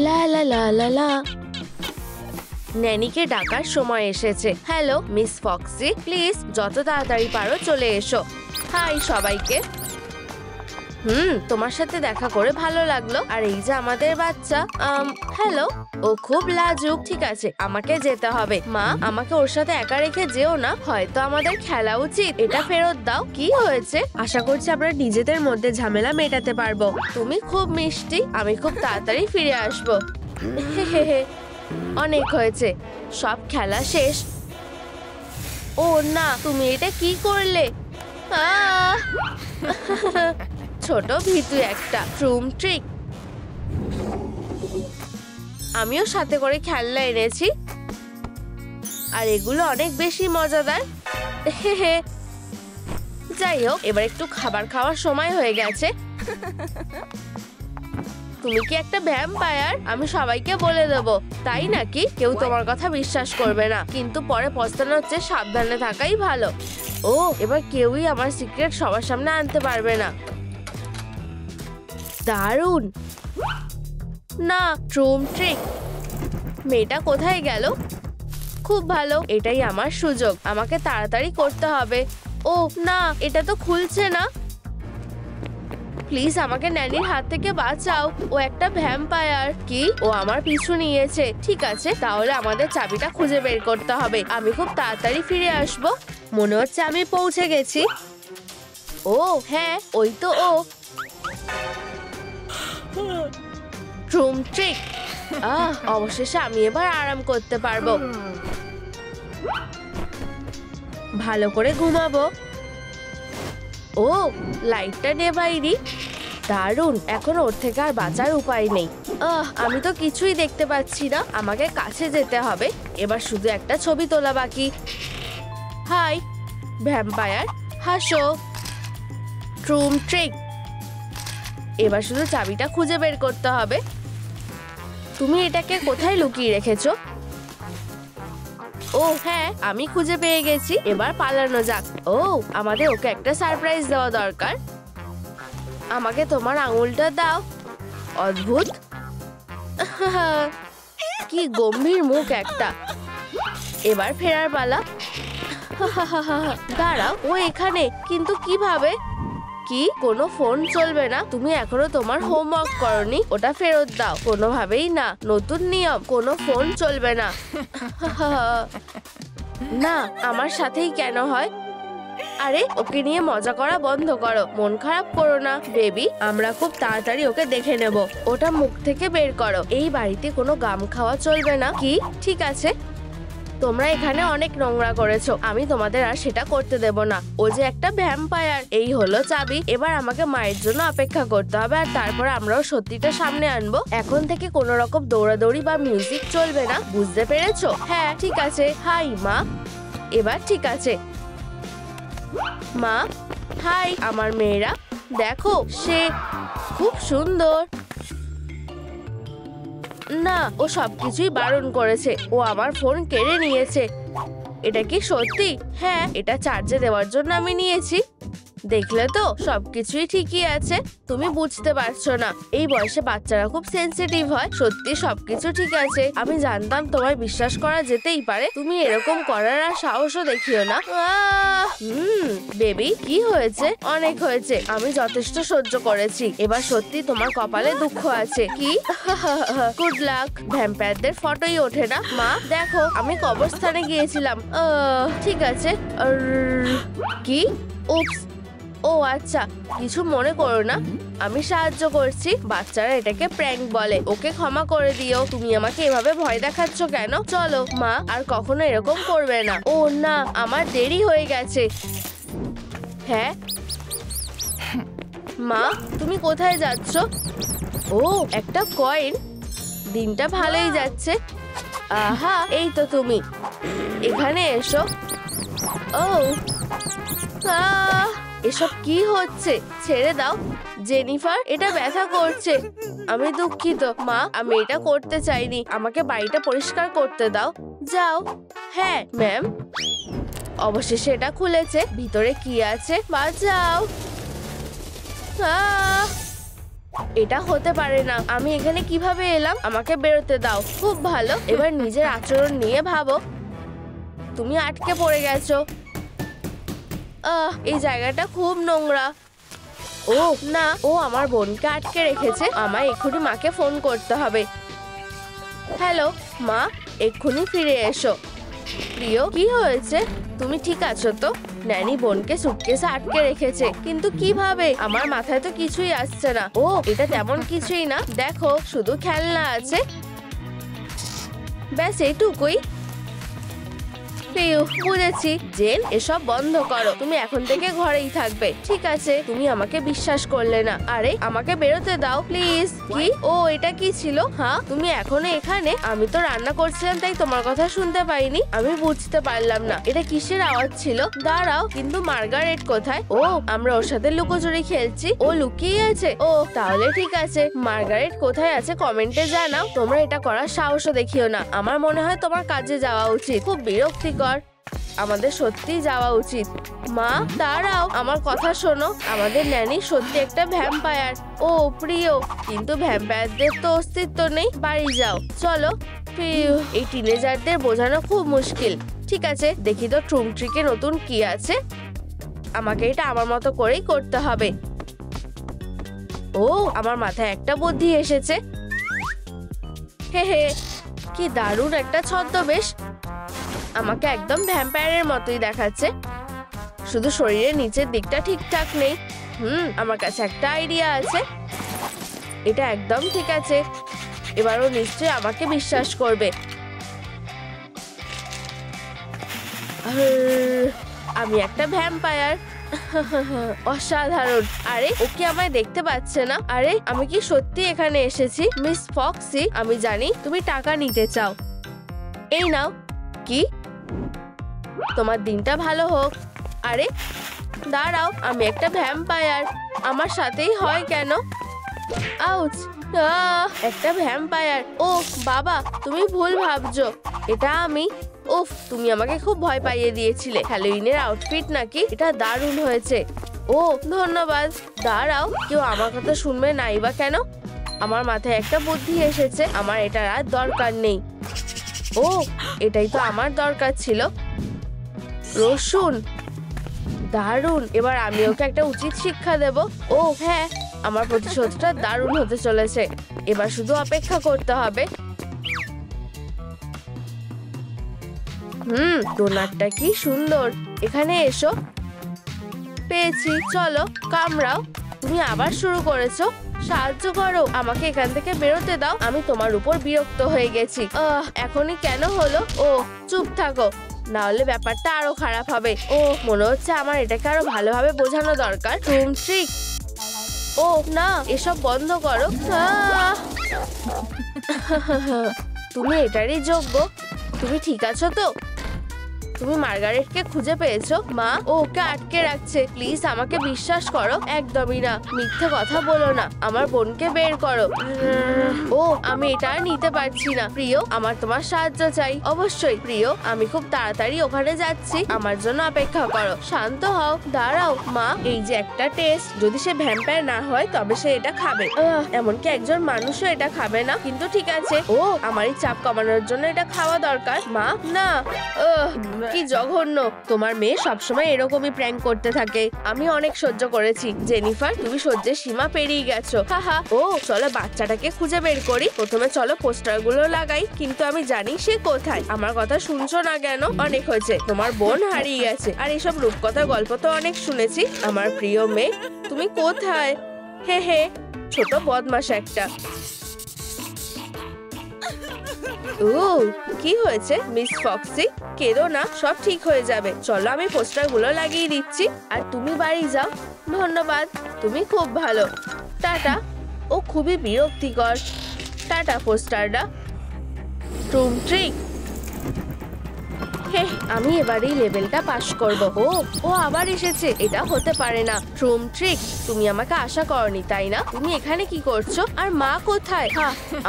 লা লা লা লা লা। ন্যানিকে ডাকার সময় এসেছে। হ্যালো মিস ফক্সি, প্লিজ যত তাড়াতাড়ি পারো চলে এসো। হাই সবাইকে। তোমার সাথে দেখা করে ভালো লাগলো। আর এই যে আমাদের বাচ্চা, হ্যালো। ও খুব লাজুক। ঠিক আছে, আমাকে যেতে হবে। মা, আমাকে ওর সাথে একা রেখে যেও না। হয়তো আমাদের খেলা উচিত। এটা ফেরত দাও। কি হয়েছে? আশা করছি আমরা নিজেদের মধ্যে ঝামেলা মেটাতে পারবো। তুমি খুব মিষ্টি। আমি খুব তাড়াতাড়ি ফিরে আসবো। অনেক হয়েছে, সব খেলা শেষ। ও না, তুমি এটা কি করলে? ছোট ভীতু একটা। ট্রুম ট্রিক। আমিও সাথে করে খেলনা এনেছি, আর এগুলো অনেক বেশি মজাদার। যাই হোক, এবার একটু খাবার খাওয়ার সময় হয়ে গেছে। তুমি কি একটা ভ্যাম্পায়ার? আমি সবাইকে বলে দেবো। তাই নাকি? কেউ তোমার কথা বিশ্বাস করবে না, কিন্তু পরে পস্তানো হচ্ছে। সাবধানে থাকাই ভালো। ও, এবার কেউই আমার সিক্রেট সবার সামনে আনতে পারবে না। দারুণ না, ট্রুম ট্রিক। মেয়েটা কোথায় গেল? খুব ভালো, এটাই আমার সুযোগ। আমাকে তাড়াতাড়ি করতে হবে। ও না, এটা তো খুলছে না। প্লিজ আমাকে ন্যানির হাত থেকে বাঁচাও। ও একটা ভ্যাম্পায়ার। কি? ও আমার পিছু নিয়েছে। ঠিক আছে, তাহলে আমাদের চাবিটা খুঁজে বের করতে হবে। আমি খুব তাড়াতাড়ি ফিরে আসব। মনে হচ্ছে আমি পৌঁছে গেছি। ও হ্যাঁ, ওই তো ও। ট্রুম ট্রিক। অবশেষে আমি এবার আরাম করতে পারবো। ভালো করে ঘুমাবো। ও, লাইটটা নেভাইনি। দারুণ, এখন ওর থেকে আর বাঁচার উপায় নেই। আমি তো কিছুই দেখতে পাচ্ছি না। আমাকে কাছে যেতে হবে। এবার শুধু একটা ছবি তোলা বাকি। হাই ভ্যাম্পায়ার, হাসো। ট্রুম ট্রিক। এবার শুধু চাবিটা খুঁজে বের করতে হবে। তুমি এটাকে কোথায় লুকিয়ে রেখেছো? ও হ্যাঁ, আমি খুঁজে পেয়ে গেছি। এবার পালানো যাক। ও, আমাদের ওকে একটা সারপ্রাইজ দেওয়া দরকার। আমাকে তোমার আঙুলটা দাও। অদ্ভুত। কি গম্ভীর মুখ একটা। এবার ফেরার পালা। দাঁড়াও, ও এখানে, কিন্তু কিভাবে? কি? কোনো ফোন চলবে না? তুমি এখনো তোমার হোমওয়ার্ক করনি? ওটা ফেরত দাও। কোনোভাবেই না। নতুন নিয়ম, কোনো ফোন চলবে না। না, আমার সাথেই কেন হয়? আরে, ওকে নিয়ে মজা করা বন্ধ করো। মন খারাপ করো না বেবি। আমরা খুব তাড়াতাড়ি ওকে দেখে নেব। ওটা মুখ থেকে বের করো। এই বাড়িতে কোনো গাম খাওয়া চলবে না। কি? ঠিক আছে। তোমরা এখানে অনেক নোংরা করেছো। আমি তোমাদের আর সেটা করতে দেব না। ও যে একটা ভ্যাম্পায়ার। এই হলো চাবি। এবার আমাকে মায়ের জন্য অপেক্ষা করতে হবে, আর তারপর আমরাও সত্যিটা সামনে আনবো। এখন থেকে কোনো রকম দৌড়াদৌড়ি বা মিউজিক চলবে না। বুঝতে পেরেছো? হ্যাঁ ঠিক আছে। হাই মা। এবার ঠিক আছে। মা, হাই আমার মেয়েরা। দেখো, সে খুব সুন্দর। না, ও সবকিছুই বারণ করেছে। ও আমার ফোন কেড়ে নিয়েছে। এটা কি সত্যি? হ্যাঁ, এটা চার্জে দেওয়ার জন্য আমি নিয়েছি। দেখলে তো, সবকিছুই ঠিকই আছে। তুমি বুঝতে পারছো না, এই বয়সে বাচ্চারা খুব সেনসিটিভ হয়। সত্যি সবকিছু ঠিক আছে। আমি জানতাম তোমায় বিশ্বাস করা যেতেই পারে। তুমি এরকম করার আর সাহসও দেখিও না। বেবি, কি হয়েছে? অনেক হয়েছে। আমি যথেষ্ট সহ্য করেছি। এবার সত্যি তোমার কপালে দুঃখ আছে। কি? Good luck. ভ্যাম্পায়ারদের ফটোই ওঠে না। মা দেখো, আমি কবরস্থানে গিয়েছিলাম। ঠিক আছে। কি? উপস। ও আচ্ছা, কিছু মনে করো না। আমি সাহায্য করছি। বাচ্চারা এটাকে প্র্যাঙ্ক বলে। ওকে ক্ষমা করে দিও। তুমি আমাকে এভাবে ভয় দেখাচ্ছ কেন? চলো মা, আর কখনো এরকম করবে না। ও না, আমার দেরি হয়ে গেছে। হ্যাঁ মা, তুমি কোথায় যাচ্ছ? ও, একটা কয়েন। দিনটা ভালোই যাচ্ছে। আহা, এই তো তুমি। এখানে এসো। ও এসব কি হচ্ছে? ছেড়ে দাও জেনিফার, এটা ব্যথা করছে। আমি দুঃখিত মা, আমি এটা করতে চাইনি। আমাকে বাড়িটা পরিষ্কার করতে দাও। যাও। হ্যাঁ ম্যাম। অবশেষে এটা খুলেছে। ভিতরে কি আছে? বাঁচাও। এটা হতে পারে না, আমি এখানে কিভাবে এলাম? আমাকে বেরোতে দাও। খুব ভালো, এবার নিজের আচরণ নিয়ে ভাবো। তুমি আটকে পড়ে গেছো। এই জায়গাটা খুব নোংরা। ও না, ও আমার বোনকে আটকে রেখেছে। আমায় এক্ষুনি মাকে ফোন করতে হবে। হ্যালো মা, এক্ষুনি ফিরে এসো। প্রিয়, কি হয়েছে? তুমি ঠিক আছো তো? ন্যানি বোনকে সুটকেসে আটকে রেখেছে, কিন্তু কিভাবে? আমার মাথায় তো কিছুই আসছে না। ও, এটা তেমন কিছুই না, দেখো শুধু খেলনা আছে। ব্যাস এইটুকুই। বুঝেছি। জেন, এসব বন্ধ করো। তুমি এখন থেকে ঘরেই থাকবে, ঠিক আছে? তুমি আমাকে বিশ্বাস করলে না। আরে আমাকে বেরোতে দাও প্লিজ। কি? ও, এটা কি ছিল? হ্যাঁ, তুমি এখনো এখানে? আমি তো রান্না করছিলাম, তাই তোমার কথা শুনতে পাইনি। আমি বুঝতে পারলাম না এটা কিসের আওয়াজ ছিল। দাঁড়াও, কিন্তু মার্গারেট কোথায়? ও, আমরা ওর সাথে লুকোচুরি খেলছি, ও লুকিয়ে আছে। ও, তাহলে ঠিক আছে। মার্গারেট কোথায় আছে কমেন্টে জানাও। তোমরা এটা করার সাহসও দেখিও না। আমার মনে হয় তোমার কাজে যাওয়া উচিত। খুব বিরক্তিকর। আমাদের সত্যি যাওয়া উচিত। মা দাঁড়াও, আমার কথা শোনো। আমাদের ন্যানি সত্যি একটা ভ্যাম্পায়ার। ও প্রিয়, কিন্তু ভ্যাম্পায়ারদের তো অস্তিত্ব নেই। বাড়ি যাও, চলো। প্রিয়, এই টিনেজারদের বোঝানো খুব মুশকিল। ঠিক আছে, দেখি তো ট্রুম ট্রিকে নতুন কি আছে। আমাকে এটা আমার মতো করেই করতে হবে। ও, আমার মাথায় একটা বুদ্ধি এসেছে। হে হে, কি দারুণ একটা ছদ্মবেশ। আমাকে একদম ভ্যাম্পায়ারের মতোই দেখাচ্ছে, শুধু শরীরের নিচের দিকটা ঠিকঠাক নেই। আমার কাছে একটা আইডিয়া আছে। এটা একদম ঠিক আছে। এবারও নিশ্চয়ই আমাকে বিশ্বাস করবে। আমি একটা ভ্যাম্পায়ার। অসাধারণ। আরে, ও কি আমায় দেখতে পাচ্ছে না? আরে, আমি কি সত্যি এখানে এসেছি? মিস ফক্সি, আমি জানি তুমি টাকা নিতে চাও। এই নাও। কি? তোমার দিনটা ভালো হোক। আরে দাঁড়াও, আমি একটা ভ্যাম্পায়ার। আমার সাথেই হয় কেন? আউচ! একটা ভ্যাম্পায়ার। ও বাবা, তুমি ভুল ভাবছো। এটা আমি। উফ, তুমি আমাকে খুব ভয় পাইয়ে দিয়েছিলে। হ্যালোউইনের আউটফিট নাকি? এটা দারুণ হয়েছে। ও ধন্যবাদ। দাঁড়াও, কেউ আমার কথা শুনবে নাই বা কেন? আমার মাথায় একটা বুদ্ধি এসেছে। আমার এটার আর দরকার নেই। ও, এটাই তো আমার দরকার ছিল। রসুন, দারুণ। এবার আমি ওকে একটা উচিত শিক্ষা দেব। ও হ্যাঁ, আমার প্রতিশোধটা দারুণ হতে চলেছে। এবার শুধু অপেক্ষা করতে হবে। ডোনাটটা কি সুন্দর। এখানে এসো। পেয়েছি, চলো কামড়াও। তুমি আবার শুরু করেছো। সাহায্য করো, আমাকে এখান থেকে বেরোতে দাও। আমি তোমার উপর বিরক্ত হয়ে গেছি। এখনই কেন হলো? ও চুপ থাকো, না হলে ব্যাপারটা আরো খারাপ হবে। ও, মনে হচ্ছে আমার এটাকে আরো ভালোভাবে বোঝানো দরকার। ট্রুম ট্রিক। ও না, এসব বন্ধ করো। তুমি এটারই যোগ্য। তুমি ঠিক আছো তো? তুমি মার্গারেটকে খুঁজে পেয়েছো? মা, ও ওকে আটকে রাখছে। প্লিজ আমাকে বিশ্বাস করো। একদমই না, মিথ্যে কথা বলো না। আমার বোনকে বের করো। ও, আমি এটা আর নিতে পারছি না। প্রিয়, আমার তোমার সাহায্য চাই। অবশ্যই প্রিয়, আমি খুব তাড়াতাড়ি ওখানে যাচ্ছি। আমার জন্য অপেক্ষা করো। শান্ত হও। দাঁড়াও মা, এই যে একটা টেস্ট। যদি সে ভ্যাম্পায়ার না হয় তবে সে এটা খাবে। এমনকি একজন মানুষও এটা খাবে না, কিন্তু ঠিক আছে। ও, আমার এই চাপ কমানোর জন্য এটা খাওয়া দরকার। মা না। কি জঘন্য। তোমার মেয়ে সবসময় এরকমই প্র্যাঙ্ক করতে থাকে। আমি অনেক সহ্য করেছি। জেনিফার, তুমি সহ্যের সীমা পেরিয়ে গেছো। হাহা। ও, চলো বাচ্চাটাকে খুঁজে বের করি। প্রথমে চলো পোস্টার গুলো লাগাই। কিন্তু আমি জানি সে কোথায়। আমার কথা শুনছো না কেন? অনেক হয়েছে। তোমার বোন হারিয়ে গেছে। আর এইসব রূপকথার গল্প তো অনেক শুনেছি। আমার প্রিয় মেয়ে, তুমি কোথায়? হে হে, ছোট বদমাশ একটা। ও, কি হয়েছে মিস ফক্সি? কেঁদো না, সব ঠিক হয়ে যাবে। চলো আমি পোস্টার গুলো লাগিয়ে দিচ্ছি, আর তুমি বাড়ি যাও। ধন্যবাদ, তুমি খুব ভালো। টাটা। ও খুবই বিরক্তিকর। টাটা পোস্টারটা। ট্রুম ট্রিক। হে, আমি এবার এই লেভেলটা পাশ করব। ও আবার এসেছে। এটা হতে পারে না। ট্রুম ট্রিক, তুমি আমাকে আশা করনি তাই না? তুমি এখানে কি করছো? আর মা কোথায়?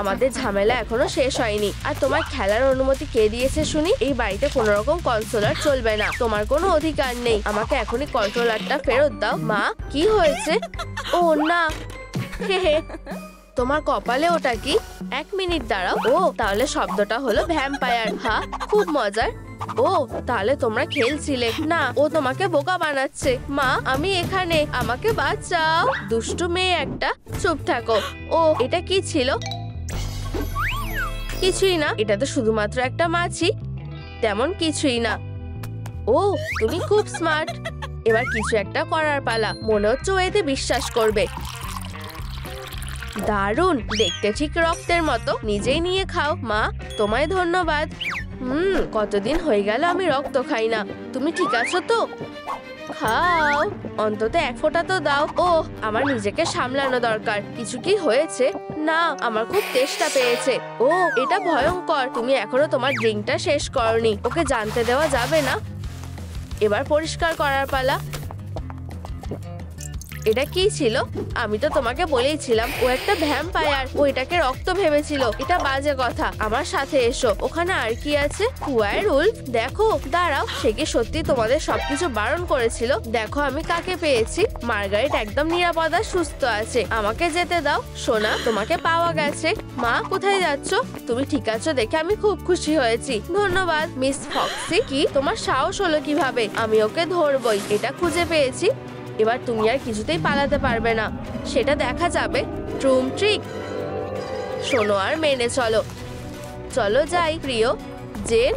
আমাদের ঝামেলা এখনো শেষ হয়নি। আর তোমার খেলার অনুমতি কে দিয়েছে শুনি? এই বাড়িতে কোনো রকম কনসোলার চলবে না। তোমার কোনো অধিকার নেই। আমাকে এখনই কন্ট্রোলারটা ফেরত দাও। মা, কি হয়েছে? ও না। তোমার কপালে ওটা কি? 1 মিনিট দাঁড়াও। ও তাহলে শব্দটা হলো ভ্যাম্পায়ার। হ্যাঁ, খুব মজার। ও তাহলে তোমরা খেলছিলে না? ও তোমাকে বোকা বানাচ্ছে। মা আমি এখানে, আমাকে বাঁচাও। দুষ্টু মেয়ে একটা, চুপ থাকো। ও এটা কি ছিল? কিছুই না, এটা তো শুধুমাত্র একটা মাছি, তেমন কিছুই না। ও তুমি খুব স্মার্ট। এবার কিছু একটা করার পালা। মনে হচ্ছে ও এতে বিশ্বাস করবে। দারুণ, দেখতে ঠিক রক্তের মতো। নিজেই নিয়ে খাও। মা তোমায় ধন্যবাদ। কতদিন হয়ে গেল আমি রক্ত খাই না। তুমি ঠিক আছো তো? খাও, অন্তত 1 ফোঁটা তো দাও। ও আমার নিজেকে সামলানো দরকার। কিছু কি হয়েছে? না, আমার খুব তেষ্টা পেয়েছে। ও এটা ভয়ঙ্কর। তুমি এখনো তোমার ড্রিঙ্কটা শেষ করনি। ওকে জানতে দেওয়া যাবে না। এবার পরিষ্কার করার পালা। এটা কি ছিল? আমি তো তোমাকে বলেইছিলাম ও একটা ভ্যাম্পায়ার। ও এটাকে রক্ত ভেবেছিল। এটা বাজে কথা। আমার সাথে এসো। ওখানে আর কি আছে? ওয়্যারউলফ। দেখো, দাঁড়াও, সে কি সত্যি তোমাদের সবকিছু বারণ করেছিল? দেখো আমি কাকে পেয়েছি। মার্গারেট একদম নিরাপদ আর সুস্থ আছে। আমাকে যেতে দাও। সোনা তোমাকে পাওয়া গেছে। মা কোথায় যাচ্ছ? তুমি ঠিক আছো দেখে আমি খুব খুশি হয়েছি। ধন্যবাদ মিস ফক্সি। কি তোমার সাহস হলো কিভাবে? আমি ওকে ধরবই। এটা খুঁজে পেয়েছি। এবার তুমি আর কিছুতেই পালাতে পারবে না, সেটা দেখা যাবে। ট্রুম ট্রিক। শোনো আর মেনে চলো। চলো যাই প্রিয়। জেন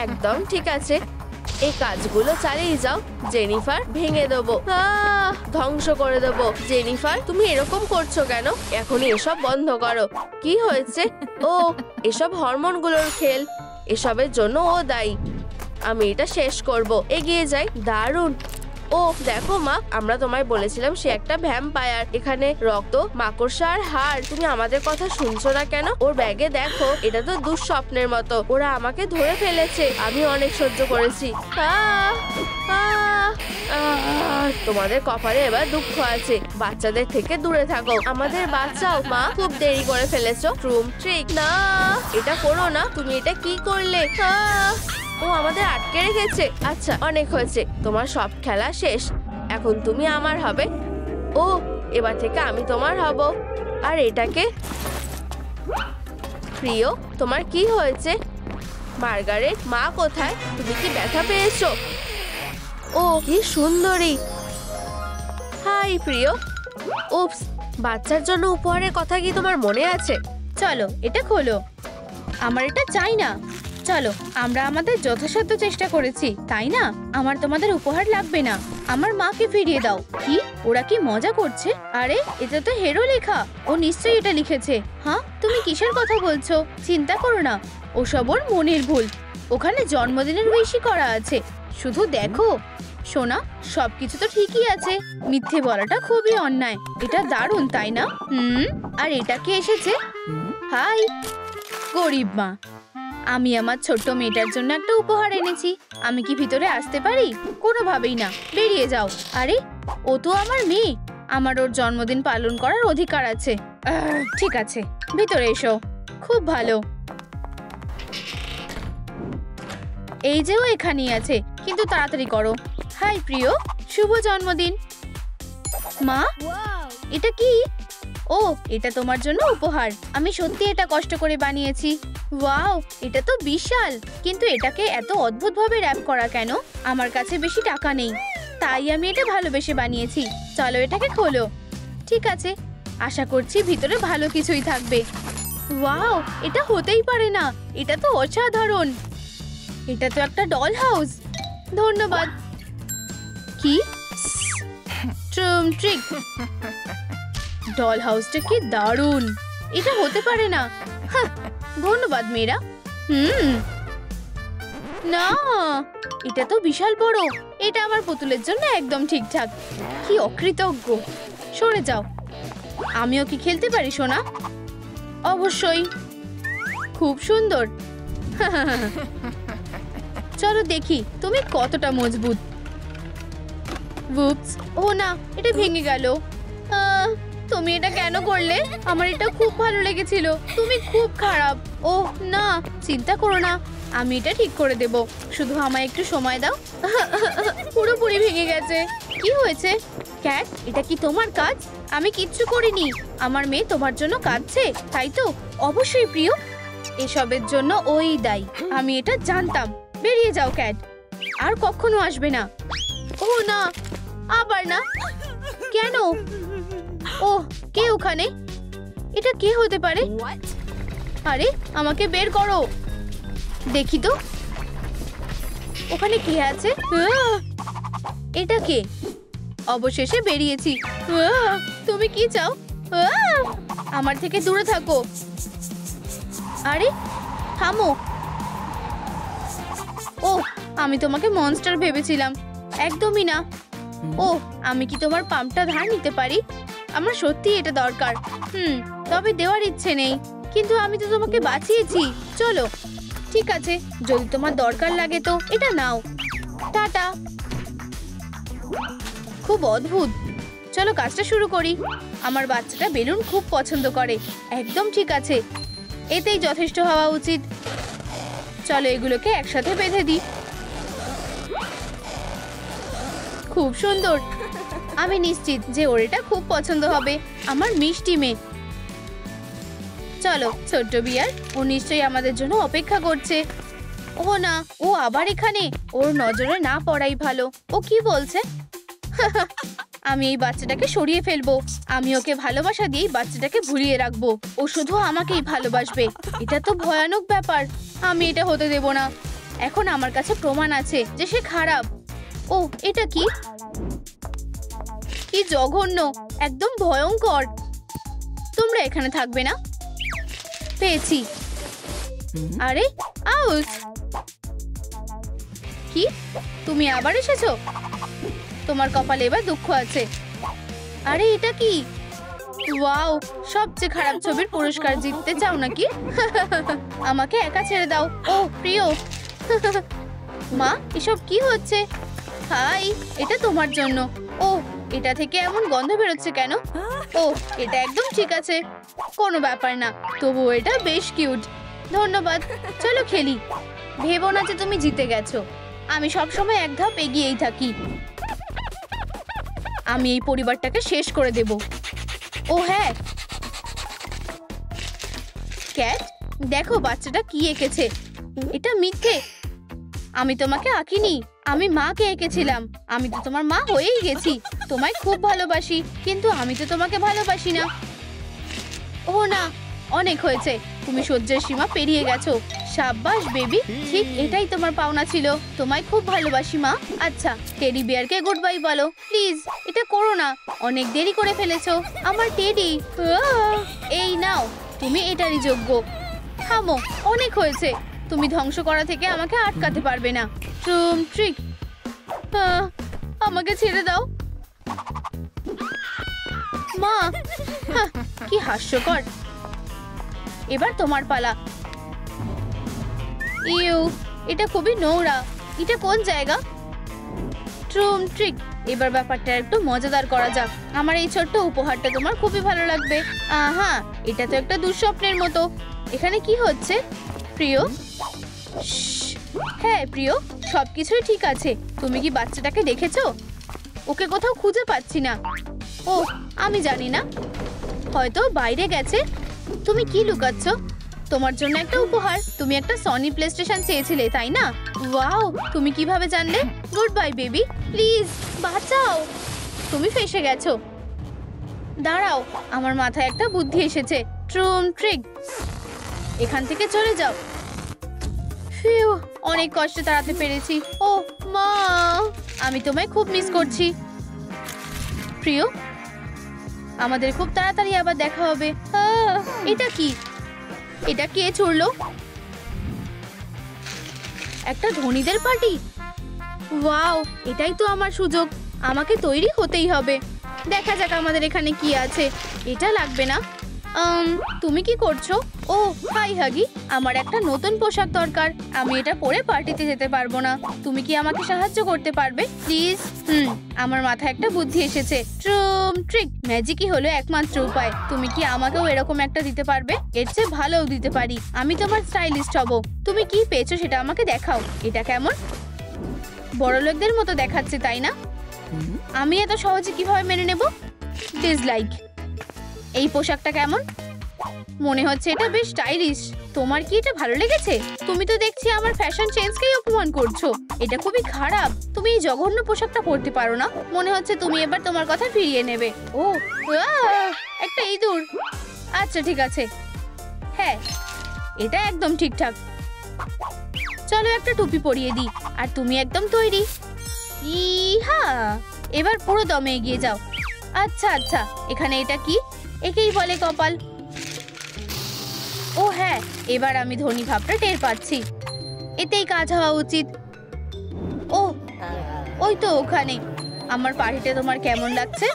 একদম ঠিক আছে। এই কাজগুলো চালিয়ে যাও। জেনিফার ভেঙে দেবো, ধ্বংস করে দেবো। জেনিফার তুমি এরকম করছো কেন? এখনই এসব বন্ধ করো। কি হয়েছে? ও এসব হরমোনগুলোর খেল। এসবের জন্য ও দায়ী। আমি এটা শেষ করব। এগিয়ে যাই। দারুণ। ও দেখো মা, আমরা তোমায় বলেছিলাম সে একটা ভ্যাম্পায়ার। এখানে রক্ত, মাকড়সা আর হাড়। তুমি আমাদের কথা শুনছো না কেন? ওর ব্যাগে দেখো, এটা তো দুঃস্বপ্নের মতো। ওরা আমাকে ধরে ফেলেছে। আমি অনেক সহ্য করেছি। তোমাদের কপালে এবার দুঃখ আছে। বাচ্চাদের থেকে দূরে থাকো। আমাদের বাঁচাও মা, খুব দেরি করে ফেলেছো। ট্রুম ট্রিক। না এটা করো না। তুমি এটা কি করলে? ও আমাদের আটকে রেখেছে। আচ্ছা অনেক হয়েছে। তোমার সব খেলা শেষ। এখন তুমি আমার হবে। ও এবার থেকে আমি তোমার হব। আর এটাকে? প্রিয় তোমার কি হয়েছে? মার্গারেট মা কোথায়? তুমি কি ব্যথা পেয়েছো? ও কি সুন্দরী। হাই প্রিয়। উপস, বাচ্চার জন্য উপহারের কথা কি তোমার মনে আছে? চলো এটা খোলো। আমার এটা চাই না। চলো, আমরা আমাদের যথাসাধ্য চেষ্টা করেছি, তাই না? আমার তোমাদের উপহার লাগবে না। আমার মাকে ফিরিয়ে দাও। কি? ওরা কি মজা করছে? আরে এটা তো হেরো লেখা। ও নিশ্চয়ই এটা লিখেছে। হ্যাঁ, তুমি কিসের কথা বলছো? চিন্তা করো না, ওসব ওর মনের ভুল। ওখানে জন্মদিনের উইশই করা আছে। শুধু দেখো। সোনা, সবকিছু তো ঠিকই আছে। মিথ্যে বলাটা খুবই অন্যায়। এটা দারুণ, তাই না? আর এটা কে এসেছে? হাই গরিব মা, আমি আমার ছোট্ট মেয়েটার জন্য একটা উপহার এনেছি। আমি কি ভিতরে আসতে পারি? কোনোভাবেই না, বেরিয়ে যাও। আরে ও তো আমার মেয়ে। আমার ওর জন্মদিন পালন করার অধিকার আছে। ঠিক আছে, ভিতরে এসো। খুব ভালো। এই যে ও এখানেই আছে, কিন্তু তাড়াতাড়ি করো। হাই প্রিয়, শুভ জন্মদিন। মা এটা কি? ও এটা তোমার জন্য উপহার। আমি সত্যি এটা কষ্ট করে বানিয়েছি। ওয়াও, এটা তো বিশাল। কিন্তু এটাকে এত অদ্ভুতভাবে র‍্যাপ করা কেন? আমার কাছে বেশি টাকা নেই, তাই আমি এটা ভালোবেসে বানিয়েছি। চলো এটাকে খোলো। ঠিক আছে, আশা করছি ভিতরে ভালো কিছুই থাকবে। ওয়াও, এটা হতেই পারে না। এটা তো অসাধারণ। এটা তো একটা ডল হাউস। ধন্যবাদ। কি? ট্রুম ট্রিক। ডল হাউসটা কি দারুণ। এটা হতে পারে না। ধন্যবাদ মেয়েরা। না, এটা তো বিশাল বড়। এটা আমার পুতুলের জন্য একদম ঠিকঠাক। কি অকৃতজ্ঞ। সরে যাও। আমিও কি খেলতে পারি সোনা? অবশ্যই। খুব সুন্দর। চলো দেখি তুমি কতটা মজবুত। উপস, ও না, এটা ভেঙে গেল। তুমি এটা কেন করলে? আমার এটা খুব ভালো লেগেছিল। তুমি খুব খারাপ। ও না, চিন্তা করো না, আমি এটা ঠিক করে দেব। শুধু আমায় একটু সময় দাও। পুরোপুরি ভেঙে গেছে। কি হয়েছে? ক্যাট, এটা কি তোমার কাজ? আমি কিচ্ছু করিনি। আমার মেয়ে তোমার জন্য কাঁদছে, তাই তো? অবশ্যই প্রিয়, এসবের জন্য ওই দায়ী। আমি এটা জানতাম। বেরিয়ে যাও ক্যাট, আর কখনো আসবে না। ও না, আবার না। কেন? ওহ, কে ওখানে? এটা কে হতে পারে? আরে, আমাকে বের করো, দেখি তো ওখানে কে আছে। এটা কে? অবশেষে বেরিয়েছি। তুমি কি চাও? আমার থেকে দূরে থাকো। আরে থামো। ও, আমি তোমাকে মনস্টার ভেবেছিলাম। একদমই না। ও, আমি কি তোমার পাম্পটা ধার নিতে পারি? আমার সত্যি এটা দরকার। তবে দেওয়ার ইচ্ছে নেই, কিন্তু আমি তো তোমাকে বাঁচিয়েছি। চলো, ঠিক আছে, যদি তোমার দরকার লাগে তো এটা নাও। টাটা। খুব অদ্ভুত। চলো কাজটা শুরু করি। আমার বাচ্চাটা বেলুন খুব পছন্দ করে। একদম ঠিক আছে, এতেই যথেষ্ট হওয়া উচিত। চলো এগুলোকে একসাথে বেঁধে দিই। খুব সুন্দর। আমি নিশ্চিত যে ওর এটা খুব পছন্দ হবে। আমার মিষ্টি মেয়ে। চলো ছোট্ট বিয়ার, ও নিশ্চয়ই আমাদের জন্য অপেক্ষা করছে। ও না, ও আবার এখানে। ওর নজরে না পড়াই ভালো। ও কি বলছে? আমি এই বাচ্চাটাকে সরিয়ে ফেলবো। আমি ওকে ভালোবাসা দিয়ে বাচ্চাটাকে ভুলিয়ে রাখবো। ও শুধু আমাকেই ভালোবাসবে। এটা তো ভয়ানক ব্যাপার। আমি এটা হতে দেব না। এখন আমার কাছে প্রমাণ আছে যে সে খারাপ। ও, এটা কি? কি জঘন্য, একদম ভয়ঙ্কর। তোমরা এখানে থাকবে না। পেয়েছি। আরে আউচ! কি, তুমি আবার এসেছো? তোমার কপালে এবার দুঃখ আছে। আরে এটা কি? ওয়াও, সবচেয়ে খারাপ ছবির পুরস্কার জিততে চাও নাকি? আমাকে একা ছেড়ে দাও। ও প্রিয়। মা, এসব কি হচ্ছে? হাই, এটা তোমার জন্য। ও, এটা থেকে এমন গন্ধ বেরোচ্ছে কেন? ও, এটা একদম ঠিক আছে, কোনো ব্যাপার না। তবুও এটা বেশ কিউট। ধন্যবাদ। চলো খেলি। ভেবো না যে তুমি জিতে গেছো। আমি সবসময় এক ধাপ এগিয়েই থাকি। আমি এই পরিবারটাকে শেষ করে দেব। ও হ্যাঁ, ক্যাট, দেখো বাচ্চাটা কি এঁকেছে। এটা মিথ্যে। আমি তোমাকে আঁকিনি, আমি মাকে এঁকেছিলাম। আমি তো তোমার মা হয়েই গেছি। তোমায় খুব ভালোবাসি, কিন্তু আমি তো তোমাকে ভালোবাসি না। ও না, অনেক হয়েছে। তুমি সহ্যের সীমা পেরিয়ে গেছো। সাব্বাস বেবি, ঠিক এটাই তোমার পাওনা ছিল। তোমায় খুব ভালোবাসি মা। আচ্ছা, টেডি বিয়ারকে গুড বাই বলো প্লিজ। এটা করো না, অনেক দেরি করে ফেলেছো। আমার টেডি। এই নাও, তুমি এটারই যোগ্য। থামো, অনেক হয়েছে। তুমি ধ্বংস করা থেকে আমাকে আটকাতে পারবে না। ট্রুম ট্রিক, আমাকে ছেড়ে দাও মা। কি হাস্যকর। এবার তোমার পালা। ইউ, এটা খুবই নোংরা। এটা কোন জায়গা? ট্রুম ট্রিক, এবার ব্যাপারটা একটু মজাদার করা যাক। আমার এই ছোট্ট উপহারটা তোমার খুবই ভালো লাগবে। আহা, এটা তো একটা দুঃস্বপ্নের মতো। এখানে কি হচ্ছে প্রিয়? হ্যাঁ প্রিয়, সবকিছুই ঠিক আছে। তুমি কি বাচ্চাটাকে দেখেছো? ওকে কোথাও খুঁজে পাচ্ছি না। ও, আমি জানি না, হয়তো বাইরে গেছে। তুমি কি লুকাচ্ছ? তোমার জন্য একটা উপহার। তুমি একটা সনি প্লে স্টেশন চেয়েছিলে, তাই না? ওয়াও, তুমি কিভাবে জানলে? গুড বাই বেবি, প্লিজ বাঁচাও। তুমি ফেঁসে গেছো। দাঁড়াও, আমার মাথায় একটা বুদ্ধি এসেছে। ট্রুম ট্রিক, এখান থেকে চলে যাও। ফিউ, অনেক কষ্টে তাড়াতে পেরেছি। ও মা, আমি তোমায় খুব মিস করছি প্রিয়। আমাদের খুব তাড়াতাড়ি আবার দেখা হবে। এটা কি? এটা কে ছুড়লো? একটা ধনীদের পার্টি। ওয়াও, এটাই তো আমার সুযোগ। আমাকে তৈরি হতেই হবে। দেখা যাক আমাদের এখানে কি আছে। এটা লাগবে না। তুমি কি করছো? ও হাই হাগি, আমার একটা নতুন পোশাক দরকার। আমি এটা পরে পার্টিতে যেতে পারবো না। তুমি কি আমাকে সাহায্য করতে পারবে প্লিজ? আমার মাথায় একটা বুদ্ধি এসেছে। ট্রুম ট্রিক, ম্যাজিকই হলো একমাত্র উপায়। তুমি কি আমাকেও এরকম একটা দিতে পারবে? এর চেয়ে ভালোও দিতে পারি। আমি তোমার স্টাইলিস্ট হব। তুমি কি পেয়েছো সেটা আমাকে দেখাও। এটা কেমন বড়লোকদের মতো দেখাচ্ছে, তাই না? আমি এত সহজে কিভাবে মেনে নেব? ডিসলাইক। এই পোশাকটা কেমন? মনে হচ্ছে এটা বেশ স্টাইলিশ। তোমার কি এটা ভালো লেগেছে? তুমি তো দেখছি আমার ফ্যাশন সেন্সকেই অপমান করছো। এটা খুবই খারাপ। তুমি এই জঘন্য পোশাকটা পরতে পারো না। মনে হচ্ছে তুমি এবার তোমার কথা ফিরিয়ে নেবে। ও একটা ইঁদুর। আচ্ছা ঠিক আছে, হ্যাঁ এটা একদম ঠিকঠাক। চলো একটা টুপি পরিয়ে দিই। আর তুমি একদম তৈরি। ইহা, এবার পুরো দমে এগিয়ে যাও। আচ্ছা আচ্ছা, এখানে এটা কি? একেই বলে কপাল। ও হ্যাঁ, এবার আমি ধনী ভাবটা টের পাচ্ছি। এতেই কাজ হওয়া উচিত। ও ওই তো ওখানে। আমার পার্টিতে তোমার কেমন লাগছে?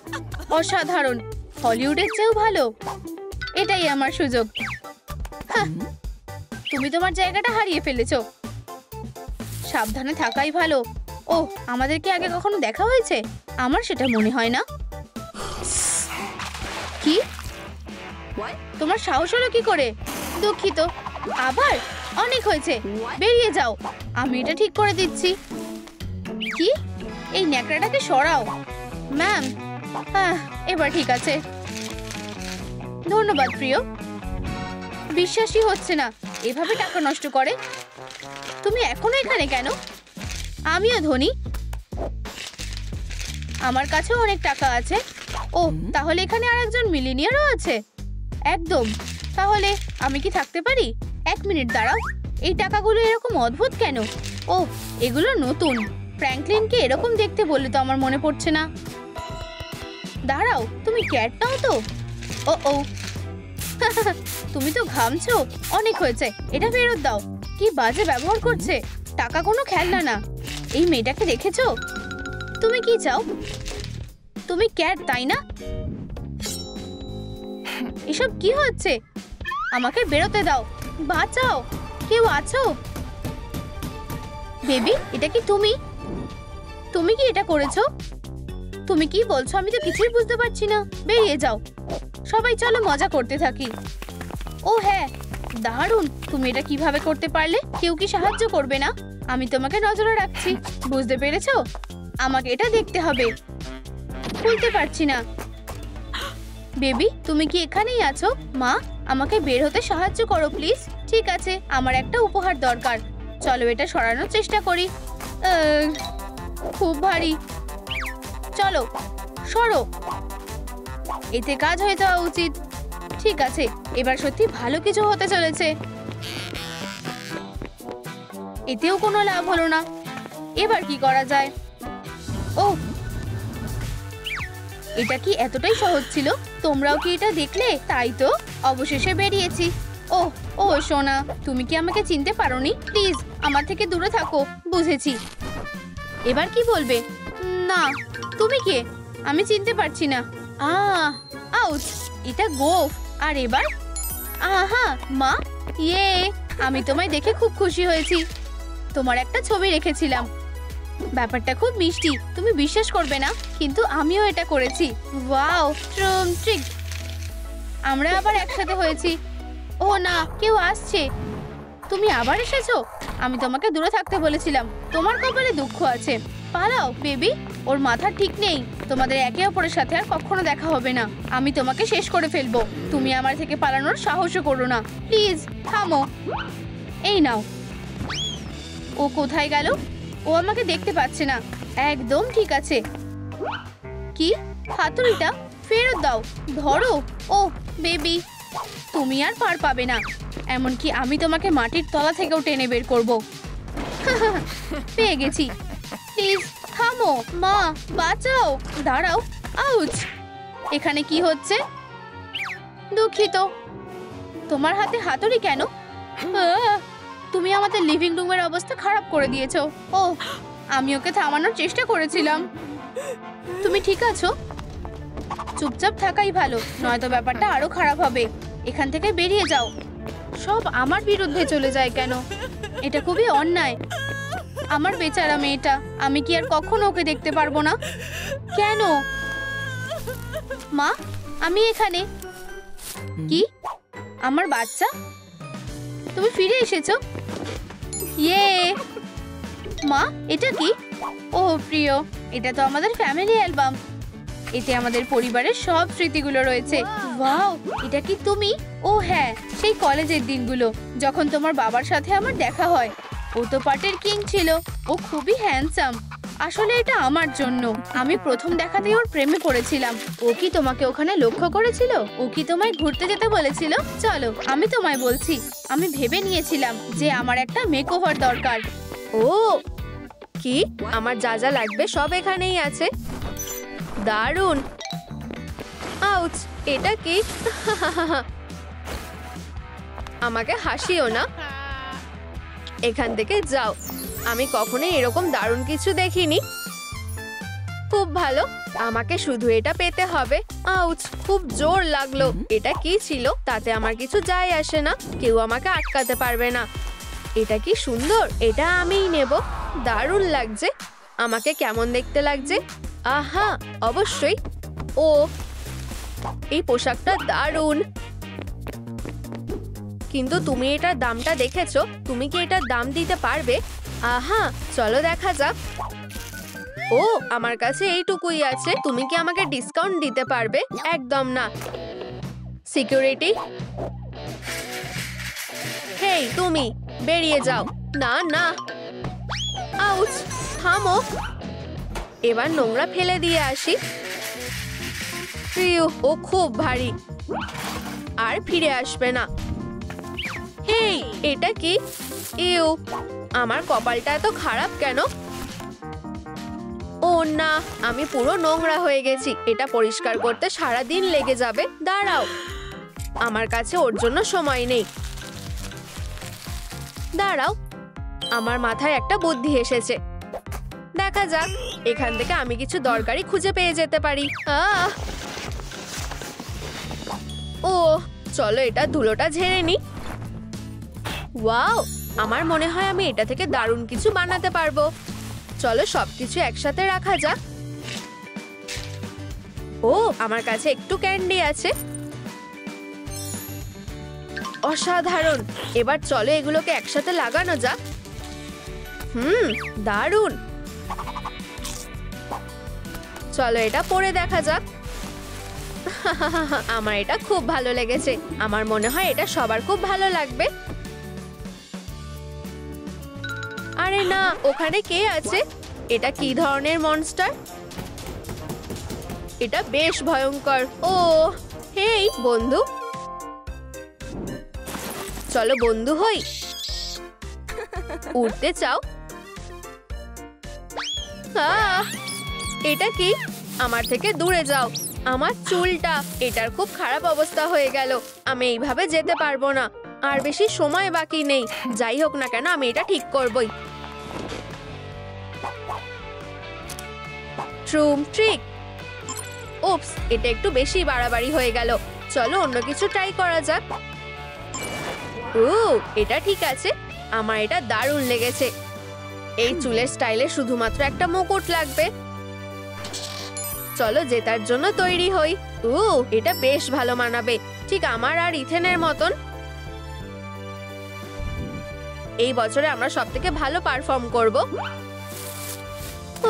অসাধারণ, হলিউডের চেয়েও ভালো। এটাই আমার সুযোগ। তুমি তোমার জায়গাটা হারিয়ে ফেলেছো। সাবধানে থাকাই ভালো। ও, আমাদের কি আগে কখনো দেখা হয়েছে? আমার সেটা মনে হয় না। কি? তোমার সাহস হলো কি করে? দুঃখিত। আবার? অনেক হয়েছে, বেরিয়ে যাও। আমি এটা ঠিক করে দিচ্ছি। কি? এই ন্যাকড়াটাকে সরাও। ম্যাম, এবার ঠিক আছে। ধন্যবাদ প্রিয়। বিশ্বাসই হচ্ছে না, এভাবে টাকা নষ্ট করে। তুমি এখনো এখানে কেন? আমিও ধনী, আমার কাছেও অনেক টাকা আছে। ও, তাহলে এখানে আরেকজন মিলিনিয়ারও আছে। একদম। তাহলে আমি কি থাকতে পারি? 1 মিনিট দাঁড়াও। এই টাকাগুলো এরকম অদ্ভুত কেন? ও, এগুলো নতুন। ফ্র্যাঙ্কলিনকে এরকম দেখতে বললে তো আমার মনে পড়ছে না। দাঁড়াও, তুমি ক্যাট নাও তো? ও ও তুমি তো ঘামছো। অনেক হয়েছে, এটা ফেরত দাও। কি বাজে ব্যবহার করছে। টাকা কোনো খেলনা না। এই মেয়েটাকে দেখেছো? তুমি কি চাও? তুমি ক্যাট, তাই না? এসব কি হচ্ছে? আমাকে বেরোতে দাও। বাঁচাও, কেউ আছো? বেবি, এটা কি তুমি? তুমি কি এটা করেছো? তুমি কি বলছো? আমি তো কিছুই বুঝতে পারছি না। বেরিয়ে যাও। সবাই চলো মজা করতে থাকি। ও হ্যাঁ, দারুণ। তুমি এটা কিভাবে করতে পারলে? কেউ কি সাহায্য করবে না? আমি তোমাকে নজরে রাখছি। বুঝতে পেরেছো? আমাকে এটা দেখতে হবে। খুলতে পারছি না। বেবি, তুমি কি এখানেই আছো? মা, আমাকে বের হতে সাহায্য করো প্লিজ। ঠিক আছে, আমার একটা উপহার দরকার। চলো এটা সরানোর চেষ্টা করি। খুব ভারী। চলো সরো। এতে কাজ হয়ে যাওয়া উচিত। ঠিক আছে, এবার সত্যি ভালো কিছু হতে চলেছে। এতেও কোনো লাভ হলো না। এবার কি করা যায়? ও, এটা কি এতটাই সহজ ছিল? তোমরাও কি এটা দেখলে? তাই তো, অবশেষে বেরিয়েছি। ও ও সোনা, তুমি কি আমাকে চিনতে পারোনি? প্লিজ আমার থেকে দূরে থাকো। বুঝেছি। এবার কি বলবে? না, তুমি কে? আমি চিনতে পারছি না। আউচ, এটা গোফ। আর এবার? আহা মা, ইয়ে, আমি তোমায় দেখে খুব খুশি হয়েছি। তোমার একটা ছবি রেখেছিলাম। ব্যাপারটা খুব মিষ্টি, তুমি বিশ্বাস করবে না, কিন্তু আমিও এটা করেছি। Wow, trick. আমরা আবার একসাথে হয়েছি। ও না, কেউ আসছে। তুমি আবার এসেছো? আমি তোমাকে দূরে থাকতে বলেছিলাম। তোমার কপালে দুঃখ আছে। পালাও বেবি, ওর মাথা ঠিক নেই। তোমাদের একে অপরের সাথে আর কখনো দেখা হবে না। আমি তোমাকে শেষ করে ফেলবো। তুমি আমার থেকে পালানোর সাহসও করো না। প্লিজ থামো। এই নাও। ও কোথায় গেল? ও আমাকে দেখতে পাচ্ছে না। একদম ঠিক আছে। কি? হাতুড়িটা ফেরত দাও। ধরো। ও বেবি, তুমি আর পার পাবে না। এমনকি আমি তোমাকে মাটির তলা থেকেও টেনে বের করব। পেয়ে গেছি। প্লিজ থামো। মা, বাঁচাও। দাঁড়াও। আউচ, এখানে কি হচ্ছে? দুঃখিত। তোমার হাতে হাতুড়ি কেন? তুমি আমাদের লিভিং রুমের অবস্থা খারাপ করে দিয়েছো। ও, আমি ওকে থামানোর চেষ্টা করেছিলাম। তুমি ঠিক আছো? চুপচাপ থাকাই ভালো, নয়তো ব্যাপারটা আরো খারাপ হবে। এখান থেকে বেরিয়ে যাও। সব আমার বিরুদ্ধে চলে যায় কেন? এটা খুবই অন্যায়। আমার বেচারা মেয়েটা, আমি কি আর কখনো ওকে দেখতে পারবো না? কেন? মা, আমি এখানে। কি? আমার বাচ্চা? তুমি ফিরে এসেছো? ইয়ে! মা, এটা কি? ও প্রিয়, এটা তো আমাদের ফ্যামিলি অ্যালবাম। এতে আমাদের পরিবারের সব স্মৃতিগুলো রয়েছে। ওয়াও, এটা কি তুমি? ও হ্যাঁ, সেই কলেজের দিনগুলো যখন তোমার বাবার সাথে আমার দেখা হয়। ও তো পার্টির কিং ছিল। ও খুবই হ্যান্ডসাম। আসলে এটা আমার জন্য। আমি প্রথম দেখাতেই ওর প্রেমে পড়েছিলাম। ও কি তোমাকে ওখানে লক্ষ্য করেছিল? ও কি তোমায় ঘুরতে যেতে বলেছিল? চলো, আমি তোমায় বলছি। আমি ভেবে নিয়েছিলাম যে আমার একটা মেকওভার দরকার। ও কি, আমার যা যা লাগবে সব এখানেই আছে। দারুণ। আউচ, এটা কি? আমাকে হাসিও না, এখান থেকে যাও। আমি কখনোই এরকম দারুণ কিছু দেখিনি। খুব ভালো, আমাকে শুধু এটা পেতে হবে। আউচ, খুব জোর লাগলো। এটা কি ছিল তাতে আমার কিছু যায় আসে না, কেউ আমাকে আটকাতে পারবে না। এটা কি সুন্দর, এটা আমিই নেব। দারুণ লাগছে। আমাকে কেমন দেখতে লাগছে? আহা, অবশ্যই। ও, এই পোশাকটা দারুণ। কিন্তু তুমি এটার দামটা দেখেছো? তুমি কি এটার দাম দিতে পারবে? আহা, চলো দেখা যাক। ও, আমার কাছে এইটুকুই আছে। তুমি কি আমাকে ডিসকাউন্ট দিতে পারবে? একদম না। সিকিউরিটি, হেই তুমি, বেরিয়ে যাও। না না, আউচ, থামো। এবার নোংরা ফেলে দিয়ে আসি। ও খুব ভারী, আর ফিরে আসবে না। হেই, এটা কি? ইউ, আমার কপালটা এত খারাপ কেন? ও না, আমি পুরো নোংরা হয়ে গেছি। এটা পরিষ্কার করতে সারা দিন লেগে যাবে। দাঁড়াও, আমার কাছে ওর জন্য সময় নেই। দাঁড়াও, আমার মাথায় একটা বুদ্ধি এসেছে। দেখা যাক, এখান থেকে আমি কিছু দরকারি খুঁজে পেয়ে যেতে পারি। ও, চলো এটা ধুলোটা ঝেড়ে নি। ওয়াও, আমার মনে হয় আমি এটা থেকে দারুণ কিছু বানাতে পারবো। চলো সবকিছু একসাথে রাখা যাক। ও, আমার কাছে একটু ক্যান্ডি আছে। অসাধারণ। এবার চলো এগুলোকে একসাথে লাগানো যাক। দারুণ। চলো এটা পরে দেখা যাক। আমার এটা খুব ভালো লেগেছে। আমার মনে হয় এটা সবার খুব ভালো লাগবে। আরে না, ওখানে কে আছে? এটা কি ধরনের মনস্টার? এটা বেশ ভয়ঙ্কর। ও হেই বন্ধু, চলো বন্ধু হই। উঠতে চাও? এটা কি? আমার থেকে দূরে যাও। আমার চুলটা, এটার খুব খারাপ অবস্থা হয়ে গেল। আমি এইভাবে যেতে পারবো না। আর বেশি সময় বাকি নেই। যাই হোক না কেন, আমি এটা ঠিক করবই। ট্রুম ট্রিক। উপস, এটা একটু বেশি বাড়াবাড়ি হয়ে গেল। চলো অন্য কিছু ট্রাই করা যাক। ও, এটা ঠিক আছে। আমার এটা দারুণ লেগেছে। এই চুলের স্টাইলে শুধুমাত্র একটা মুকুট লাগবে। চলো জেতার জন্য তৈরি হই। ও, এটা বেশ ভালো মানাবে, ঠিক আমার আর ইথেনের মতন। এই বছরে আমরা সবথেকে ভালো পারফর্ম করব।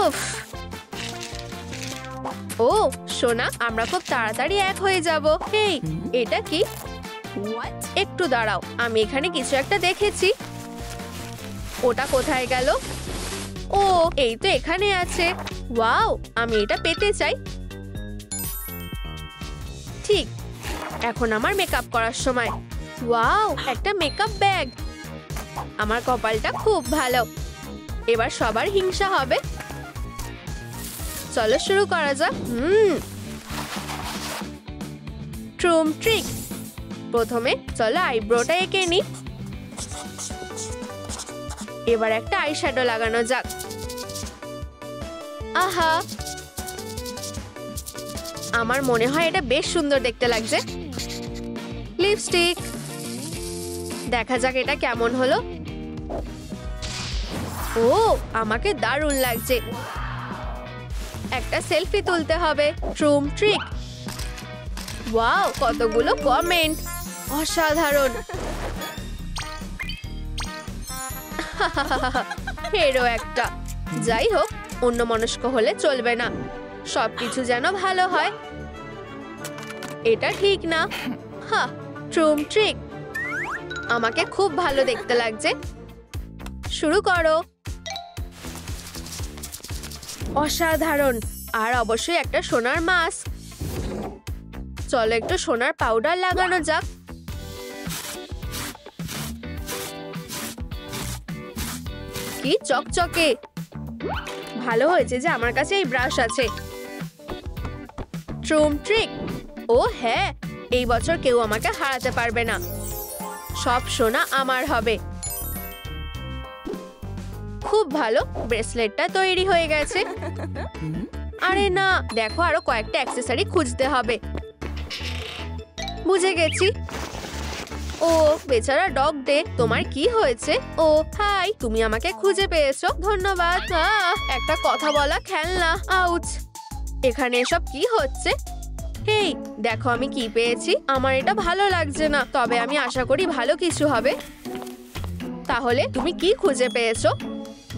উফ। ও সোনা, আমরা খুব তাড়াতাড়ি এক হয়ে যাব। এই, এটা কি? একটু দাঁড়াও, আমি এখানে কিছু একটা দেখেছি। ওটা কোথায় গেল? ও, এই তো এখানে আছে। ওয়াও, আমি এটা পেতে চাই। ঠিক, এখন আমার মেকআপ করার সময়। ওয়াও, একটা মেকআপ ব্যাগ। আমার কপালটা খুব ভালো। এবার সবার হিংসা হবে। চলো শুরু করা যাক। ট্রুম ট্রিক। প্রথমে চলো আইব্রোটা এঁকে নি। এবার একটা আইশ্যাডো লাগানো যাক। আহা, আমার মনে হয় এটা বেশ সুন্দর দেখতে লাগছে। লিপস্টিক, দেখা যাক এটা কেমন হলো। ও, আমাকে দারুণ লাগছে। একটা সেলফি তুলতে হবে। ট্রুম ট্রিক। ওয়াও, কতগুলো কমেন্ট। অসাধারণ। হেরো একটা। যাই হোক, অন্যমনস্ক হলে চলবে না, সবকিছু যেন ভালো হয়। এটা ঠিক না। হ্যাঁ, ট্রুম ট্রিক। আমাকে খুব ভালো দেখতে লাগছে। শুরু করো। অসাধারণ। আর অবশ্যই একটা সোনার মাস্ক। চলো একটু সোনার পাউডার লাগানো যাক। কি চকচকে। ভালো হয়েছে যে আমার কাছে এই ব্রাশ আছে। ট্রুম ট্রিক। ও হ্যাঁ, এই বছর কেউ আমাকে হারাতে পারবে না। সব সোনা আমার হবে। খুব ভালো, ব্রেসলেটটা তৈরি হয়ে গেছে। আরে না, দেখো আরো কয়েকটা অ্যাক্সেসরি খুঁজতে হবে। বুঝে গেছি। ও বেচারা ডগ ডে, তোমার কি হয়েছে? ও হাই, তুমি আমাকে খুঁজে পেয়েছো, ধন্যবাদ। একটা কথা বলা খেলনা। আউচ। এখানে এসব কি হচ্ছে? হেই, দেখো আমি কি পেয়েছি। আমার এটা ভালো লাগছে না, তবে আমি আশা করি ভালো কিছু হবে। তাহলে তুমি কি খুঁজে পেয়েছো?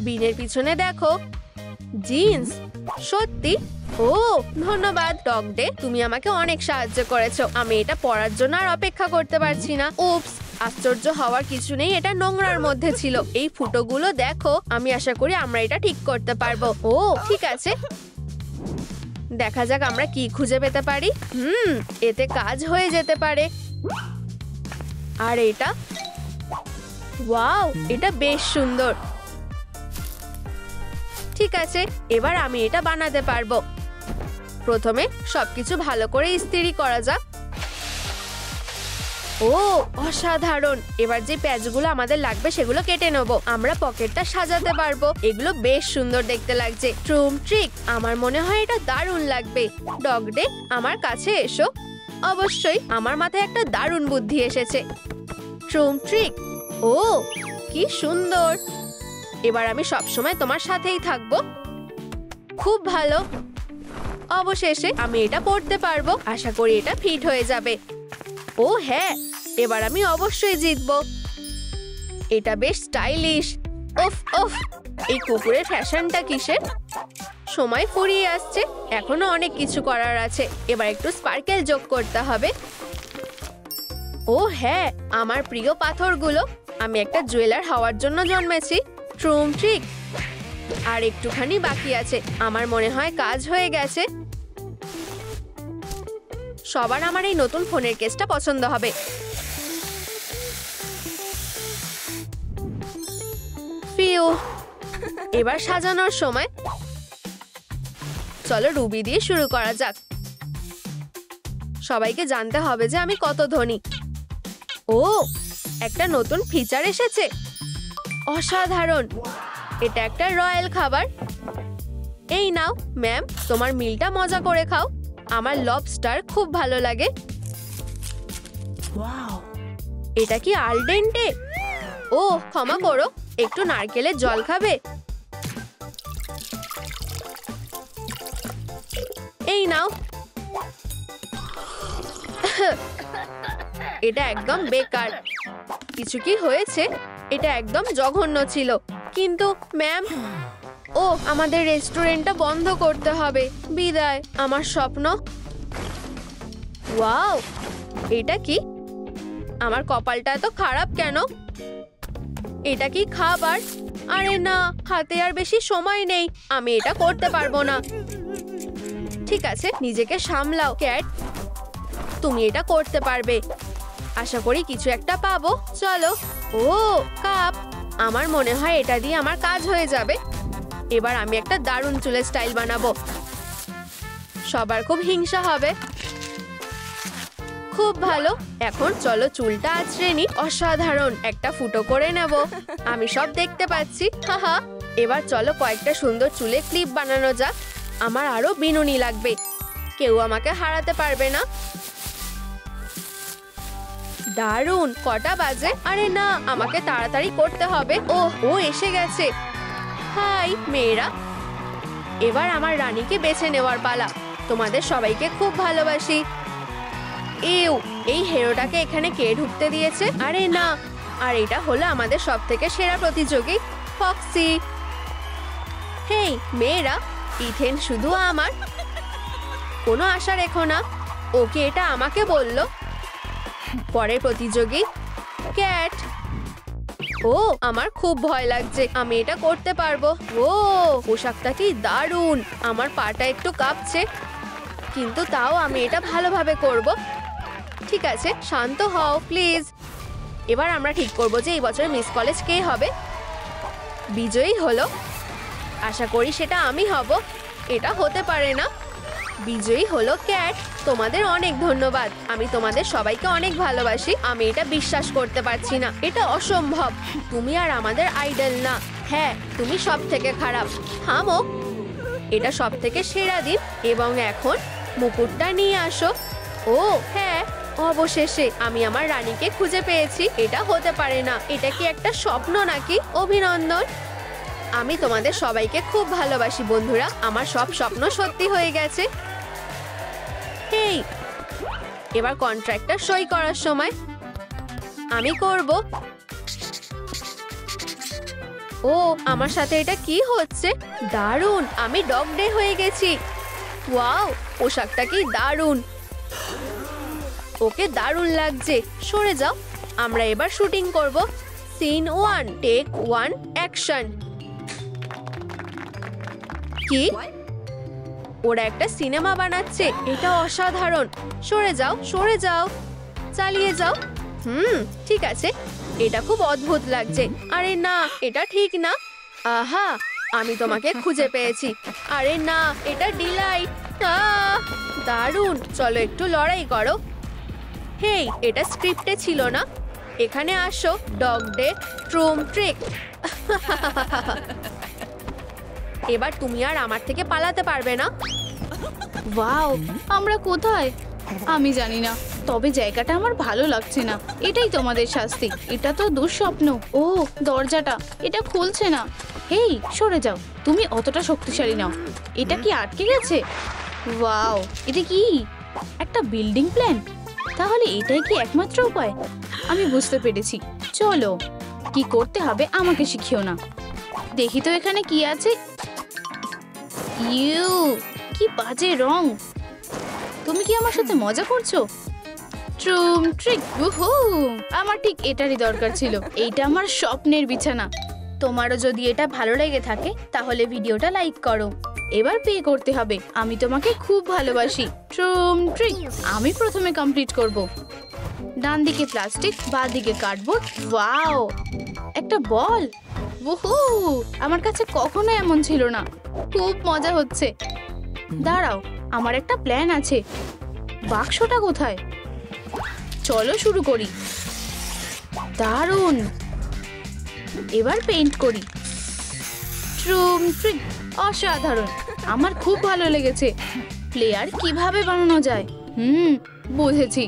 বিনের পিছনে দেখো। জিন্স। সত্যি? ও ধন্যবাদ ডগ ডে, তুমি আমাকে অনেক সাহায্য করেছো। আমি এটা পরার জন্য আর অপেক্ষা করতে পারছি না। উপস, আশ্চর্য হওয়ার কিছু নেই, এটা নোংরার মধ্যে ছিল। এই ফুটোগুলো দেখো, আমি আশা করি আমরা এটা ঠিক করতে পারবো। ও ঠিক আছে, দেখা যাক আমরা কি খুঁজে পেতে পারি। এতে কাজ হয়ে যেতে পারে। আর এটা, ওয়াও, এটা বেশ সুন্দর। ঠিক আছে, এবার আমি এটা বানাতে পারবো। প্রথমে সবকিছু ভালো করে ইস্ত্রি করা যাক। ও অসাধারণ। এবার যে প্যাচগুলো আমাদের লাগবে সেগুলো কেটে নেব। আমরা পকেটটা সাজাতে পারবো। এগুলো বেশ সুন্দর দেখতে লাগছে। ট্রুম ট্রিক, আমার মনে হয় এটা দারুণ লাগবে। ডগ ডে, আমার কাছে এসো। অবশ্যই, আমার মাথায় একটা দারুণ বুদ্ধি এসেছে। ট্রুম ট্রিক। ও কি সুন্দর। এবার আমি সবসময় তোমার সাথেই থাকবো। খুব ভালো। অবশেষে আমি এটা পরতে পারবো। আশা করি এটা ফিট হয়ে যাবে। ও হ্যাঁ, এবার আমি অবশ্যই জিতবো। এটা বেশ স্টাইলিশ। উফ উফ, এই কুকুরের ফ্যাশনটা কিসের? সময় ফুরিয়ে আসছে, এখনো অনেক কিছু করার আছে। এবার একটু স্পার্কেল যোগ করতে হবে। ও হ্যাঁ, আমার প্রিয় পাথরগুলো। আমি একটা জুয়েলার হওয়ার জন্য জন্মেছি। ট্রুম ট্রিক। আর একটুখানি বাকি আছে। আমার মনে হয় কাজ হয়ে গেছে। সবার আমার এই নতুন ফোনের কেসটা পছন্দ হবে। ফিউ, এবার সাজানোর সময়। চলো রুবি দিয়ে শুরু করা যাক। সবাইকে জানতে হবে যে আমি কত ধনী। ও, একটা নতুন ফিচার এসেছে। অসাধারণ। এটা একটা রয়্যাল খাবার। এই নাও ম্যাম, তোমার মিলটা মজা করে খাও। আমার লবস্টার খুব ভালো লাগে। এটা কি আল ডেন্টে? ও ক্ষমা করো, একটু নারকেলের জল খাবে? এই নাও। এটা একদম বেকার। কিছু কি হয়েছে? এটা একদম জঘন্য ছিল। কিন্তু ম্যাম, ও আমাদের রেস্টুরেন্টটা বন্ধ করতে হবে। বিদায় আমার স্বপ্ন। ওয়াও, এটা কি? আমার কপালটা এত খারাপ কেন? এটা কি খাবার? আরে না, হাতে আর বেশি সময় নেই। আমি এটা করতে পারবো না। ঠিক আছে, নিজেকে সামলাও ক্যাট। তুমি এটা করতে পারবে। আশা করি কিছু একটা পাবো। চলো। ও কাপ। আমার মনে হয় এটা দিয়ে আমার কাজ হয়ে যাবে। এবার আমি একটা দারুণ চুলের স্টাইল বানাবো। সবার খুব হিংসা হবে। খুব ভালো। এখন চলো চুলটা আঁচড়ে নি। অসাধারণ, একটা ফুটো করে নেব। আমি সব দেখতে পাচ্ছি। হাহা। এবার চলো কয়েকটা সুন্দর চুলে ক্লিপ বানানো যাক। আমার আরো বিনুনি লাগবে। কেউ আমাকে হারাতে পারবে না। দারুণ। কটা বাজে? আরে না, আমাকে তাড়াতাড়ি করতে হবে। ও এসে গেছে। হাই মেয়েরা, এবার আমার রানীকে বেছে নেওয়ার পালা। তোমাদের সবাইকে খুব ভালোবাসি। এই হিরোটাকে এখানে কে ঢুকতে দিয়েছে? আরে না। আর এটা হলো আমাদের সবথেকে সেরা প্রতিযোগী ফক্সি। হেই মেয়েরা, ইথেন শুধু আমার, কোনো আশা রেখো না। ওকে এটা আমাকে বলল। পরের প্রতিযোগী ক্যাট। ও আমার খুব ভয় লাগছে, আমি এটা করতে পারবো। ও পোশাকটা কি দারুণ, আমার পাটা একটু কাঁপছে, কিন্তু তাও আমি এটা ভালোভাবে করব। ঠিক আছে, শান্ত হও প্লিজ। এবার আমরা ঠিক করবো যে এই বছর মিস কলেজ কে হবে। বিজয়ী হলো, আশা করি সেটা আমি হব। এটা হতে পারে না। বিজয়ী হলো ক্যাট। তোমাদের অনেক ধন্যবাদ। আমি তোমাদের সবাইকে অনেক ভালোবাসি। আমি এটা বিশ্বাস করতে পারছি না, এটা অসম্ভব। তুমি আর আমাদের আইডল না। হ্যাঁ, তুমি সব থেকে খারাপ। থামো, এটা সব থেকে সেরা দিন। এবং এখন মুকুটটা নিয়ে আসো। ও হ্যাঁ, অবশেষে আমি আমার রানীকে খুঁজে পেয়েছি। এটা হতে পারে না, এটা কি একটা স্বপ্ন নাকি? অভিনন্দন। আমি তোমাদের সবাইকে খুব ভালোবাসি বন্ধুরা। আমার সব স্বপ্ন সত্যি হয়ে গেছে। হেই, এবার কন্ট্রাক্টটা সই করার সময় আমি করব। ও আমার সাথে এটা কি হচ্ছে? দারুণ, আমি ডগ ডে হয়ে গেছি। ওয়াও, পোশাকটা কি দারুণ। ওকে দারুণ লাগছে। সরে যাও, আমরা এবার শুটিং করব। Scene 1, take 1, action. কি? ওরা একটা সিনেমা বানাচ্ছে, এটা অসাধারণ। সরে যাও, সরে যাও, চালিয়ে যাও। ঠিক আছে, এটা খুব অদ্ভুত লাগছে। আরে না, এটা ঠিক না। আহা, আমি তোমাকে খুঁজে পেয়েছি। আরে না, এটা ডিলাইট। দারুণ, চলো একটু লড়াই করো। হেই, এটা স্ক্রিপ্টে ছিল না। এখানে আসো, ডগ ডে ট্রুম ট্রিক। এবার তুমি আর আমার থেকে পালাতে পারবে না। ওয়াও, আমরা কোথায় আমি জানি না, তবে জায়গাটা আমার ভালো লাগছে না। এটাই তোমাদের শাস্তি। এটা তো দুঃস্বপ্ন। ও দরজাটা, এটা খুলছে না। হেই সরে যাও, তুমি অতটা শক্তিশালী নাও। এটা কি আটকে গেছে? ওয়াও, এটা কি একটা বিল্ডিং প্ল্যান? তাহলে এটাই কি একমাত্র উপায়? আমি বুঝতে পেরেছি। চলো, কি করতে হবে আমাকে শিখিও না। দেখি তো এখানে কি আছে। ইউ, কি বাজে রং। তুমি কি আমার সাথে মজা করছো? ট্রুম ট্রিক। উহু, আমার ঠিক এটারই দরকার ছিল। এইটা আমার স্বপ্নের বিছানা। তোমারও যদি এটা ভালো লেগে থাকে তাহলে ভিডিওটা লাইক করো। এবার পে করতে হবে। আমি তোমাকে খুব ভালোবাসি। ট্রুম ট্রিক। আমি প্রথমে কমপ্লিট করব। ডান দিকে প্লাস্টিক, বাঁ দিকে কার্ডবোর্ড। ওয়াও, একটা বল। উহু, আমার কাছে কখনো এমন ছিল না। খুব মজা হচ্ছে। দাঁড়াও, আমার একটা প্ল্যান আছে। বাক্সটা কোথায়? চলো শুরু করি। দারুণ, এবার পেইন্ট করি। ট্রুম ট্রিক, অসাধারণ। আমার খুব ভালো লেগেছে। প্লেয়ার কিভাবে বানানো যায়? বুঝেছি।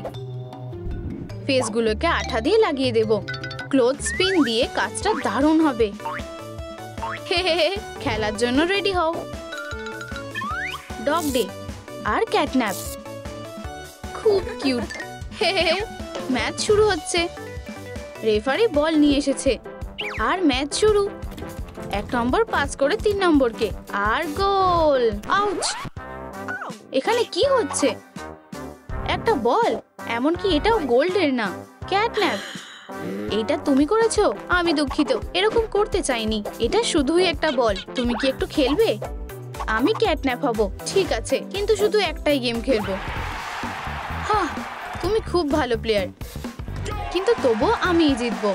ফেসগুলোকে আঠা দিয়ে লাগিয়ে দেব। ক্লোথ স্পিন দিয়ে কাজটা দারুণ হবে। হে হে হে, খেলার জন্য রেডি হও। ডগ ডে আর ক্যাটন্যাপ, খুব কিউট। হে হে, ম্যাচ শুরু হচ্ছে। রেফারি বল নিয়ে এসেছে আর ম্যাচ শুরু। 1 নম্বর পাস করে 3 নম্বরকে, আর গোল। আউচ! এখানে কি হচ্ছে? একটা বল, এমনকি এটাও গোল্ডের না। ক্যাটন্যাপ, এটা তুমি করেছো? আমি দুঃখিত, এরকম করতে চাইনি। এটা শুধুই একটা বল। তুমি কি একটু খেলবে? আমি ক্যাটন্যাপ হব, ঠিক আছে, কিন্তু শুধু একটাই গেম খেলবো। হ্যাঁ, তুমি খুব ভালো প্লেয়ার, কিন্তু তবুও আমিই জিতবো।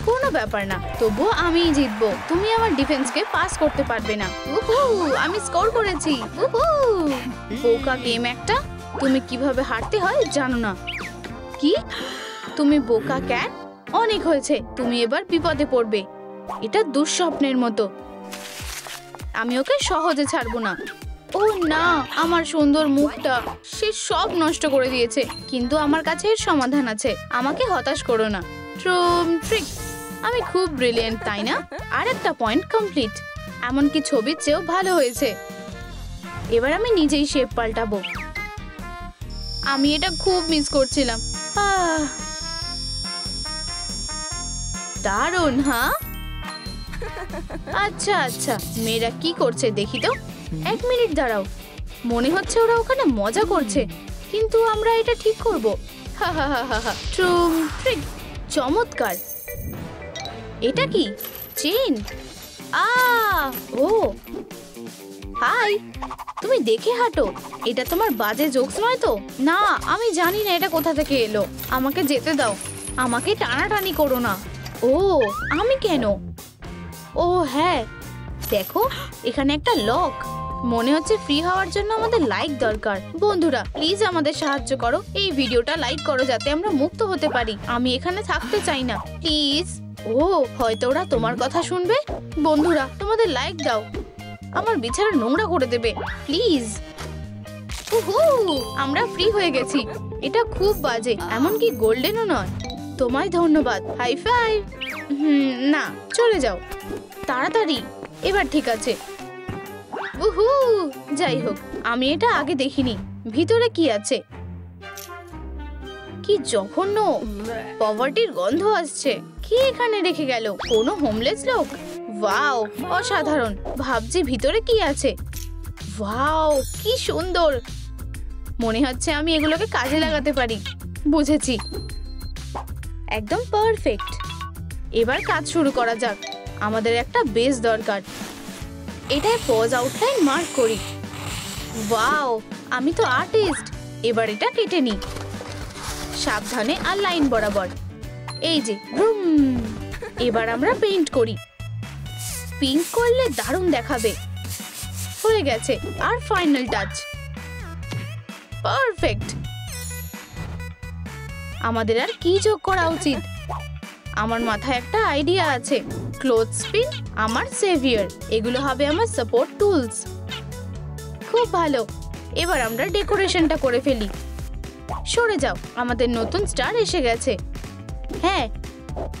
কোনো ব্যাপার না, তবুও আমিই জিতবো। তুমি আমার ডিফেন্সকে পাস করতে পারবে না। উহু, আমি স্কোর করেছি। উহু, বোকা গেম একটা। তুমি কিভাবে হারতে হয় জানো না। কি? তুমি বোকা ক্যাট? অনেক হয়েছে, তুমি এবার বিপদে পড়বে। এটা দুঃস্বপ্নের মতো। আমি ওকে সহজে ছাড়বো না। ও না, আমার সুন্দর মুখটা সে সব নষ্ট করে দিয়েছে। কিন্তু আমার কাছে এর সমাধান আছে। আমাকে হতাশ করো না। ট্রুম ট্রিক। আমি খুব ব্রিলিয়েন্ট, তাই না? আর একটা পয়েন্ট কমপ্লিট। এমনকি ছবির চেয়েও ভালো হয়েছে। এবার আমি নিজেই শেপ পাল্টাবো। আমি এটা খুব মিস করছিলাম। দারুণ, হ্যাঁ? আচ্ছা আচ্ছা, মেয়েরা কি করছে দেখি তো। 1 মিনিট দাঁড়াও, মনে হচ্ছে ওরা ওখানে মজা করছে, কিন্তু আমরা এটা ঠিক করব। হা হা হা হা হা, ট্রুম ট্রিক, চমৎকার। এটা কি চেন? ও হাই, তুমি দেখে হাঁটো, এটা তোমার বাজে জোকস নয় তো? না, আমি জানি না এটা কোথা থেকে এলো। আমাকে যেতে দাও, আমাকে টানাটানি করো না। ও আমি কেন? ও হ্যাঁ, দেখো এখানে একটা লক। মনে হচ্ছে ফ্রি হওয়ার জন্য আমাদের লাইক দরকার। বন্ধুরা প্লিজ আমাদের সাহায্য করো, এই ভিডিওটা লাইক করো যাতে আমরা মুক্ত হতে পারি। আমি এখানে থাকতে চাই না, প্লিজ। ও হয়তো ওরা তোমার কথা শুনবে। বন্ধুরা তোমাদের লাইক দাও, আমার বিছানা নোংরা করে দেবে প্লিজ। আমরা ফ্রি হয়ে গেছি, এটা খুব বাজে, এমনকি গোল্ডেনও নয়। তোমায় ধন্যবাদ, হাই ফাইভ। না, চলে যাও তাড়াতাড়ি। এবার ঠিক আছে। উহু, যাই হোক, আমি এটা আগে দেখিনি। ভিতরে কি আছে? কি জঘন্য, পভার্টির গন্ধ আসছে। কি এখানে রেখে গেল? কোনো হোমলেস লোক? ওয়াও, অসাধারণ। ভাবছি ভিতরে কি আছে। ওয়াও, কি সুন্দর। মনে হচ্ছে আমি এগুলোকে কাজে লাগাতে পারি। বুঝেছি, একদম পারফেক্ট। এবার কাজ শুরু করা যাক। আমাদের একটা বেস দরকার। এটায় পজ আউটলাইন মার্ক করি। ওয়াও, আমি তো আর্টিস্ট। এবার এটা কেটে নিই সাবধানে আর লাইন বরাবর। এই যে ব্রুম। এবার আমরা পেইন্ট করি। পিঙ্ক করলে দারুণ দেখাবে। হয়ে গেছে। আর ফাইনাল টাচ, পারফেক্ট। আমাদের আর কি যোগ করা উচিত? আমার মাথায় একটা আইডিয়া আছে। ক্লোথস্পিন আমার সেভিয়ার, এগুলো হবে আমার সাপোর্ট টুলস। খুব ভালো। এবার আমরা ডেকোরেশনটা করে ফেলি। সরে যাও, আমাদের নতুন স্টার এসে গেছে। হ্যাঁ,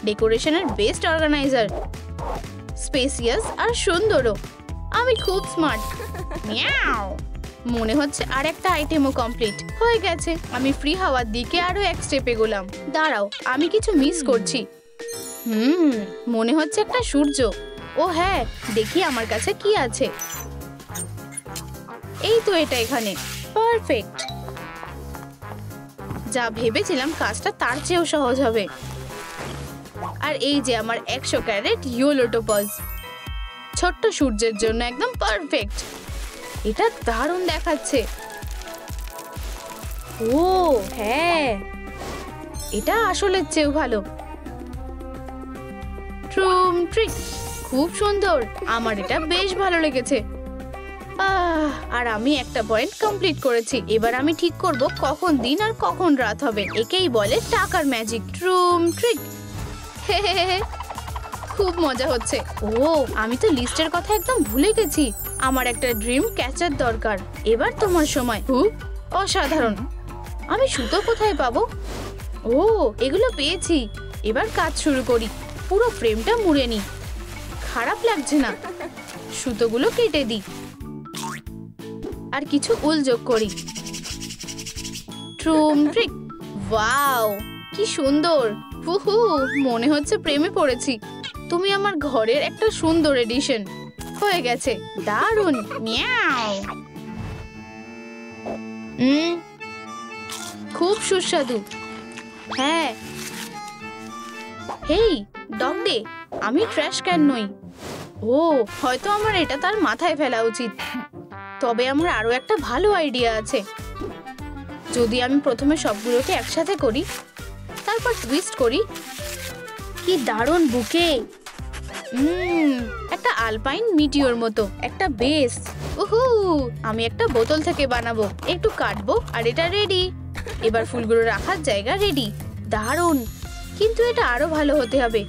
ডেকোরেশনের বেস্ট অর্গানাইজার, স্পেসিয়াস আর সুন্দরও। আমি খুব স্মার্ট। মিয়াও। মনে হচ্ছে আর একটা আইটেমও কমপ্লিট হয়ে গেছে। আমি ফ্রি হওয়ার দিকে আরো এক স্টেপ এগোলাম। দাঁড়াও, আমি কিছু মিস করছি। মনে হচ্ছে একটা সূর্য। ও হ্যাঁ, দেখি আমার কাছে কি আছে। এই তো এটা এখানে, পারফেক্ট। যা ভেবেছিলাম কাজটা তার চেয়েও সহজ হবে। আর এই যে আমার 100 ক্যারেট ইয়েলো টোপাজ, ছোট্ট সূর্যের জন্য একদম পারফেক্ট। এটা দারুণ দেখাচ্ছে। ও হ্যাঁ, এটা আসলে চেয়েও ভালো। ট্রুম ট্রিক, খুব সুন্দর। আমার এটা বেশ ভালো লেগেছে। আর আমি একটা পয়েন্ট কমপ্লিট করেছি। এবার আমি ঠিক করব কখন দিন আর কখন রাত হবে। একেই বলে টাকার ম্যাজিক। ট্রুম ট্রিক। খুব মজা হচ্ছে। ও আমি তো লিস্টের কথা একদম ভুলে গেছি। আমার একটা ড্রিম ক্যাচার দরকার। এবার তোমার সময়। খুব অসাধারণ। আমি সুতো কোথায় পাবো? ও এগুলো পেয়েছি। এবার কাজ শুরু করি। পুরো ফ্রেমটা মুড়ে নি। খারাপ লাগছে না। সুতোগুলো কেটে দিই আর কিছু উল যোগ করি। ট্রুম ট্রিক। ওয়াও, কি সুন্দর। হুহু, মনে হচ্ছে প্রেমে পড়েছি। তুমি আমার ঘরের একটা সুন্দর এডিশন। হয়ে গেছে, দারুণ। মিয়াও। খুব সুস্বাদু। হ্যাঁ। হেই ডগ ডে, আমি ট্র্যাশ ক্যান নই। ও হয়তো আমার এটা তার মাথায় ফেলা উচিত। তবে আমার আরো একটা ভালো আইডিয়া আছে। যদি আমি প্রথমে সবগুলোকে একসাথে করি, তারপর টুইস্ট করি। কি দারুণ বুকে। একটা আলপাইন মিটিওর মতো একটা বেস। উহু, আমি একটা বোতল থেকে বানাবো। একটু কাটবো আর এটা রেডি। এবার ফুলগুলো রাখার জায়গা রেডি। দারুণ, কিন্তু এটা আরো ভালো হতে হবে।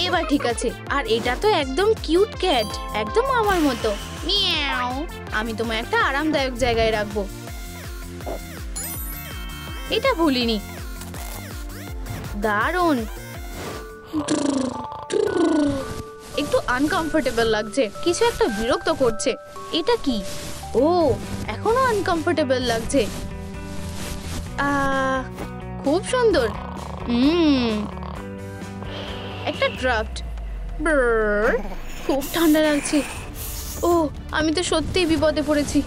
এবার ঠিক আছে। আর এটা তো একদম কিউট ক্যাট, একদম আমার মতো। মিয়াও। আমি তোমায় একটা আরামদায়ক জায়গায় রাখবো। এটা ভুলিনি। দারুণ। একটু আনকমফোর্টেবল লাগছে, কিছু একটা বিরক্ত করছে। এটা কি? ও এখনো আনকমফোর্টেবল লাগছে। খুব সুন্দর। একটা ড্রাফট। খুব ঠান্ডা লাগছে। ও, আমি তো সত্যিই বিপদে পড়েছি।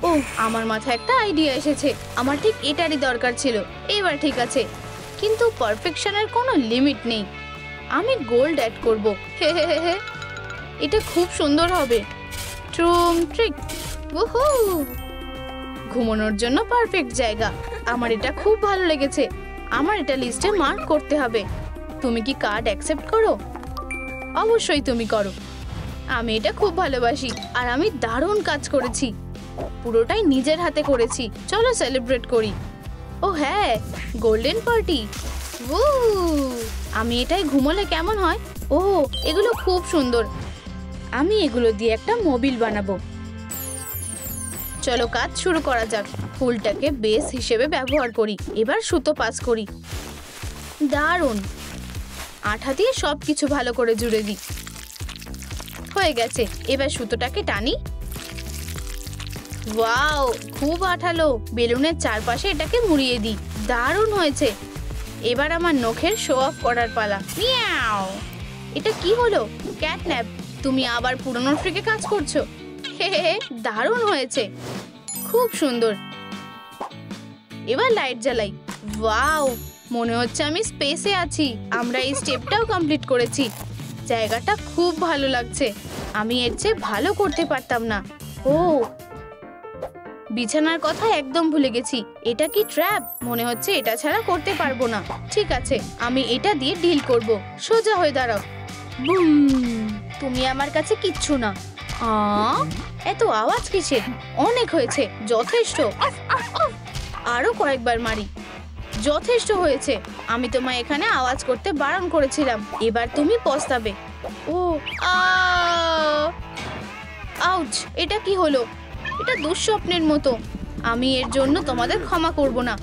ও, আমার মাথায় একটা আইডিয়া এসেছে। আমার ঠিক এটারই দরকার ছিল। এবার ঠিক আছে, কিন্তু পারফেকশনের কোনো লিমিট নেই। আমি গোল্ড অ্যাড করব। হে হে হে হে, এটা খুব সুন্দর হবে। ট্রুম ট্রিক। ওহো, ঘুমানোর জন্য পারফেক্ট জায়গা। আমার এটা খুব ভালো লেগেছে। আমার এটা লিস্টে মার্ক করতে হবে। তুমি কি কার্ড অ্যাকসেপ্ট করো? অবশ্যই তুমি করো। আমি এটা খুব ভালোবাসি আর আমি দারুণ কাজ করেছি। পুরোটাই নিজের হাতে করেছি। চলো সেলিব্রেট করি। ও হ্যাঁ, গোল্ডেন পার্টি। আমি এটাই ঘুমোলে কেমন হয়? ও, এগুলো খুব সুন্দর। আমি এগুলো দিয়ে একটা মোবিল বানাবো। চলো কাজ শুরু করা যাক। ফুলটাকে বেস হিসেবে ব্যবহার করি। এবার সুতো পাস করি। দারুণ। আঠা দিয়ে সবকিছু ভালো করে জুড়ে দিই। হয়ে গেছে। এবার সুতোটাকে টানি। ওয়াও, খুব আঠালো। বেলুনের চারপাশে এটাকে মুড়িয়ে দিই। দারুণ হয়েছে। এবার আমার নখের শো অফ করার পালা। মিয়াও। এটা কি হলো? ক্যাটন্যাপ, তুমি আবার পুরনো ট্রিকে কাজ করছো। হে হে, দারুণ হয়েছে। খুব সুন্দর। এবার লাইট জ্বালাই। ওয়াও, মনে হচ্ছে আমি স্পেসে আছি। আমরা এই স্টেপটাও কমপ্লিট করেছি। জায়গাটা খুব ভালো লাগছে। আমি এর চেয়ে ভালো করতে পারতাম না। ও, বিছানার কথা একদম ভুলে গেছি। এটা কি ট্র্যাপ? মনে হচ্ছে এটা ছাড়া করতে পারবো না। ঠিক আছে, আমি এটা দিয়ে ডিল করব। সোজা হয়ে দাঁড়াও। বুম, তুমি আমার কাছে কিচ্ছু না। এত আওয়াজ কিসের? অনেক হয়েছে, যথেষ্ট। আরো কয়েকবার মারি। যথেষ্ট হয়েছে। আমি তোমায় এখানে আওয়াজ করতে বারণ করেছিলাম। এবার তুমি পস্তাবে। ও, আউচ, এটা কি হলো? এটা দুঃস্বপ্নের মতো। আমি এর জন্য তোমাদের ক্ষমা করব না।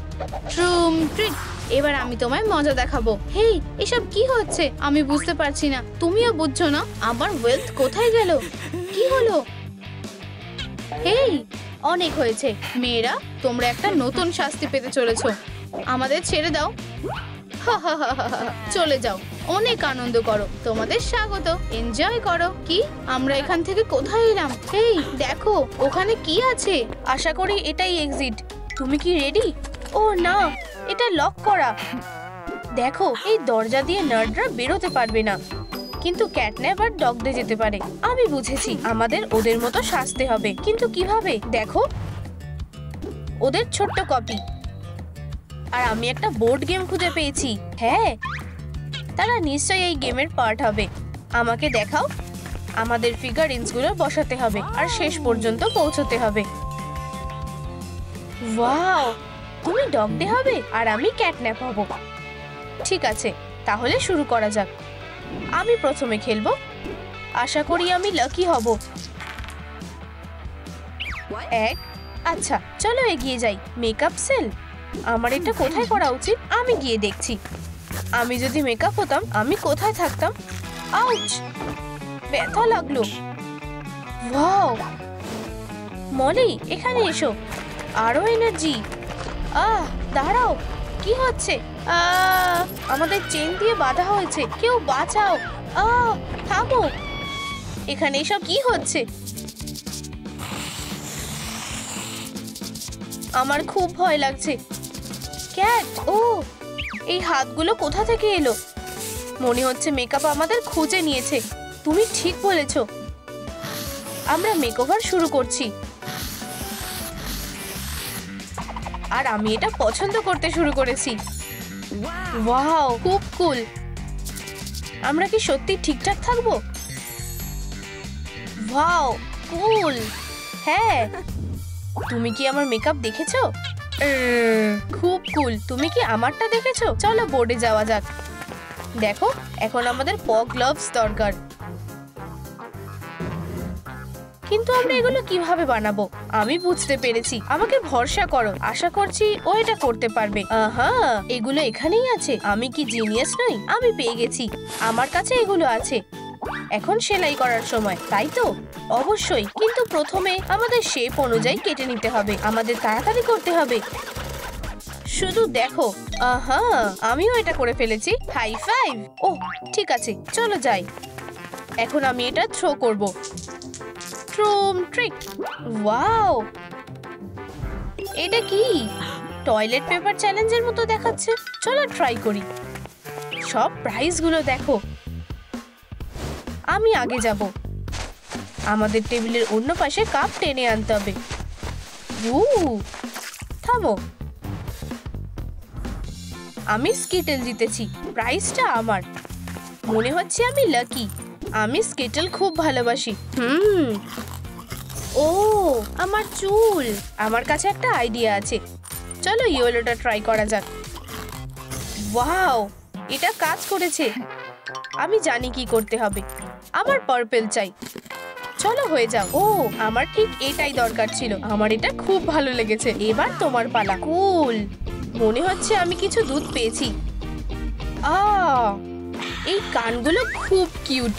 ট্রুম ট্রিক। এবার আমি তোমায় মজা দেখাবো। হেই, এসব কি হচ্ছে? আমি বুঝতে পারছি না। তুমিও বুঝছো না? আমার ওয়েলথ কোথায় গেল? কি হলো? হেই, অনেক হয়েছে। মেয়েরা, তোমরা একটা নতুন শাস্তি পেতে চলেছো। আমাদের ছেড়ে দাও। চলে যাও। অনেক আনন্দ করো। তোমাদের স্বাগত। এনজয় করো। কি, আমরা এখান থেকে কোথায় এলাম? এই দেখো, ওখানে কি আছে? আশা করি এটাই এক্সিট। তুমি কি রেডি? ও না, এটা লক করা। দেখো, এই দরজা দিয়ে নার্ডরা বেরোতে পারবে না, কিন্তু ক্যাটন্যাপ আর ডগডে যেতে পারে। আমি বুঝেছি, আমাদের ওদের মতো সাজতে হবে। কিন্তু কিভাবে? দেখো, ওদের ছোট্ট কপি। আর আমি একটা বোর্ড গেম খুঁজে পেয়েছি। হ্যাঁ, তারা নিশ্চয়ই এই গেমের পার্ট হবে। আমাকে দেখাও। আমাদের ফিগারিন্স গুলো বসাতে হবে আর শেষ পর্যন্ত পৌঁছতে হবে। ওয়াও, তুমি ডগডে হবে আর আমি ক্যাটন্যাপ হব। ঠিক আছে, তাহলে শুরু করা যাক। আমি প্রথমে খেলবো। আশা করি আমি লাকি হব। এক। আচ্ছা, চলো এগিয়ে যাই। মেকআপ সেল। আমার এটা কোথায় করা উচিত? আমি গিয়ে দেখছি। আমি যদি মেকআপ হতাম, আমি কোথায় থাকতাম? আউচ, ব্যথা লাগলো। ওয়াও, মলি, এখানে এসো। আরো এনার্জি। দাঁড়াও, কি হচ্ছে? আমাদের চেন দিয়ে বাঁধা হয়েছে। কেউ বাঁচাও। থামো। এখানে এসব কি হচ্ছে? আমার খুব ভয় লাগছে। ক্যাট, ও, এই হাতগুলো কোথা থেকে এলো? মনে হচ্ছে মেকআপ আমাদের খুঁজে নিয়েছে। তুমি ঠিক বলেছো। আমরা মেকওভার শুরু করছি। আর আমি এটা পছন্দ করতে শুরু করেছি। ওয়াও, খুব কুল। আমরা কি সত্যি ঠিকঠাক থাকবো? ওয়াও, কুল। হ্যাঁ, তুমি কি আমার মেকআপ দেখেছো? খুব কুল। তুমি কি আমারটা দেখেছো? চলো বোর্ডে যাওয়া যাক। দেখো, এখন আমাদের পগ গ্লাভস দরকার। কিন্তু আমরা এগুলো কিভাবে বানাবো? আমি বুঝতে পেরেছি। আমাকে ভরসা করো। আশা করছি ও এটা করতে পারবে। এগুলো এখানেই আছে। আমি কি জিনিয়াস নই? আমি পেয়ে গেছি। আমার কাছে এগুলো আছে। এখন সেলাই করার সময়, তাই তো? অবশ্যই, কিন্তু প্রথমে আমাদের শেপ অনুযায়ী কেটে নিতে হবে। আমাদের তাড়াতাড়ি করতে হবে। শুধু দেখো। আহা, আমিও এটা করে ফেলেছি। High five. ও ঠিক আছে, চলো যাই। এখন আমি এটা থ্রো করব। ট্রুম ট্রিক। ওয়াও, এটা কি? টয়লেট পেপার চ্যালেঞ্জের মতো দেখাচ্ছে। চলো ট্রাই করি। সব প্রাইজগুলো দেখো। আমি আগে যাব। আমাদের টেবিলের অন্য পাশে কাপ টেনে আনতে হবে। থামো, আমি স্কিটেল জিতেছি। প্রাইজটা আমার। মনে হচ্ছে আমি লাকি। আমি স্কিটেল খুব ভালোবাসি। ও আমার চুল। আমার কাছে একটা আইডিয়া আছে। চলো ইয়েলোটা ট্রাই করা যাক। ওয়াও, এটা কাজ করেছে। আমি জানি কি করতে হবে। আমার পার্পল চাই। চলো হয়ে যাও। ও আমার ঠিক এটাই দরকার ছিল। আমার এটা খুব ভালো লেগেছে। এবার তোমার পালা। কুল। মনে হচ্ছে আমি কিছু দুধ পেয়েছি। এই কানগুলো খুব কিউট।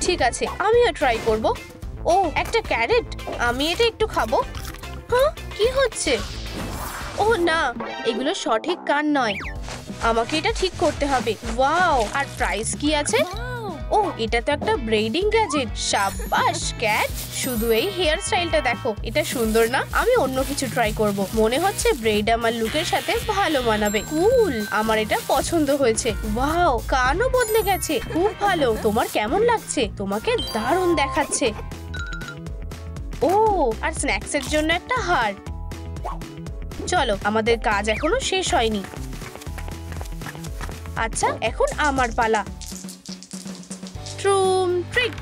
ঠিক আছে, আমিও ট্রাই করব। ও একটা ক্যারেট। আমি এটা একটু খাবো। হ্যাঁ, কি হচ্ছে? ও না, এগুলো সঠিক কান নয়। আমাকে এটা ঠিক করতে হবে। ওয়াও, আর প্রাইস কি আছে? ও এটা তো একটা ব্রেডিং গ্যাজেট। সাবাস ক্যাট। শুধু এই হেয়ার স্টাইলটা দেখো, এটা সুন্দর না? আমি অন্য কিছু ট্রাই করব। মনে হচ্ছে ব্রেড আমার লুকের সাথে ভালো মানাবে। কুল, আমার এটা পছন্দ হয়েছে। ওয়াও, কানও বদলে গেছে। খুব ভালো। তোমার কেমন লাগছে? তোমাকে দারুণ দেখাচ্ছে। ও আর স্ন্যাক্সের জন্য একটা হার। চলো, আমাদের কাজ এখনো শেষ হয়নি। আচ্ছা, এখন আমার পালা। ট্রুম ট্রিক।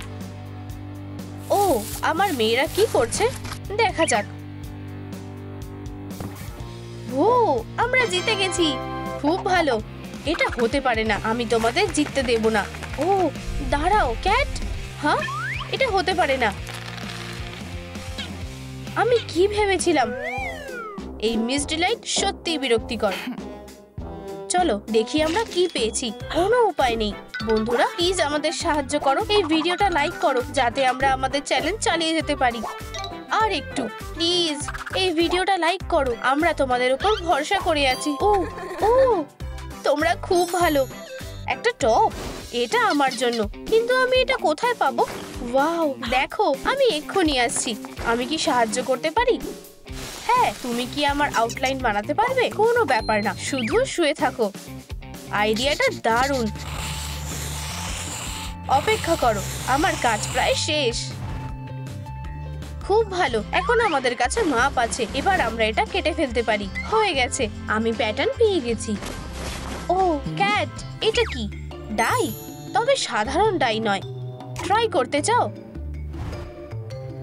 ও আমার মেয়েরা কি করছে দেখা যাক। ও আমরা জিতে গেছি। খুব ভালো। এটা হতে পারে না। আমি তোমাদের জিততে দেব না। ও দাঁড়াও ক্যাট। হ্যাঁ, এটা হতে পারে না। আমি কি ভেবেছিলাম? এই মিস ডিলাইট সত্যিই বিরক্তিকর। চলো দেখি আমরা কি পেয়েছি। কোনো উপায় নেই। বন্ধুরা প্লিজ আমাদের সাহায্য করো। এই ভিডিওটা লাইক করো যাতে আমরা আমাদের চ্যালেঞ্জ চালিয়ে যেতে পারি। আর একটু প্লিজ এই ভিডিওটা লাইক করো। আমরা তোমাদের উপর ভরসা করে আছি। ও ও তোমরা খুব ভালো। একটা টপ, এটা আমার জন্য। কিন্তু আমি এটা কোথায় পাবো? ওয়াও দেখো, আমি এক্ষুনি আসছি। আমি কি সাহায্য করতে পারি? হ্যাঁ, তুমি কি আমার আউটলাইন বানাতে পারবে? কোনো ব্যাপার না, শুধু শুয়ে থাকো। আইডিয়াটা দারুণ। অপেক্ষা করো, আমার কাজ প্রায় শেষ। খুব ভালো। এখন আমাদের কাছে মাপ আছে। এবার আমরা এটা কেটে ফেলতে পারি। হয়ে গেছে। আমি প্যাটার্ন পেয়ে গেছি। ও ক্যাট, এটা কি? ডাই? তবে সাধারণ ডাই নয়। ট্রাই করতে চাও?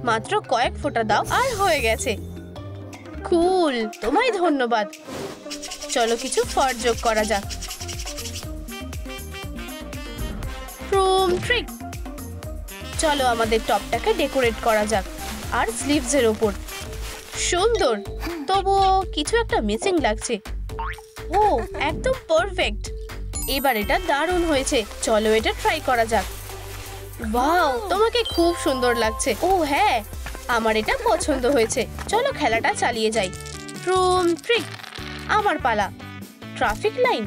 মাত্র কয়েক ফোঁটা দাও আর হয়ে গেছে। কুল, তোমায় ধন্যবাদ। চলো কিছু ফার যোগ করা যাক। ট্রুম ট্রিক। চলো আমাদের টপটাকে ডেকোরেট করা যাক। আর স্লিভস এর উপর। সুন্দর, তবুও কিছু একটা মিসিং লাগছে। ও একদম পারফেক্ট। এবার এটা দারুণ হয়েছে। চলো এটা ট্রাই করা যাক। ওয়াও, তোমাকে খুব সুন্দর লাগছে। ও হ্যাঁ, আমার এটা পছন্দ হয়েছে। চলো খেলাটা চালিয়ে যাই। ট্রুম ট্রিক। আমার পালা। ট্রাফিক লাইন,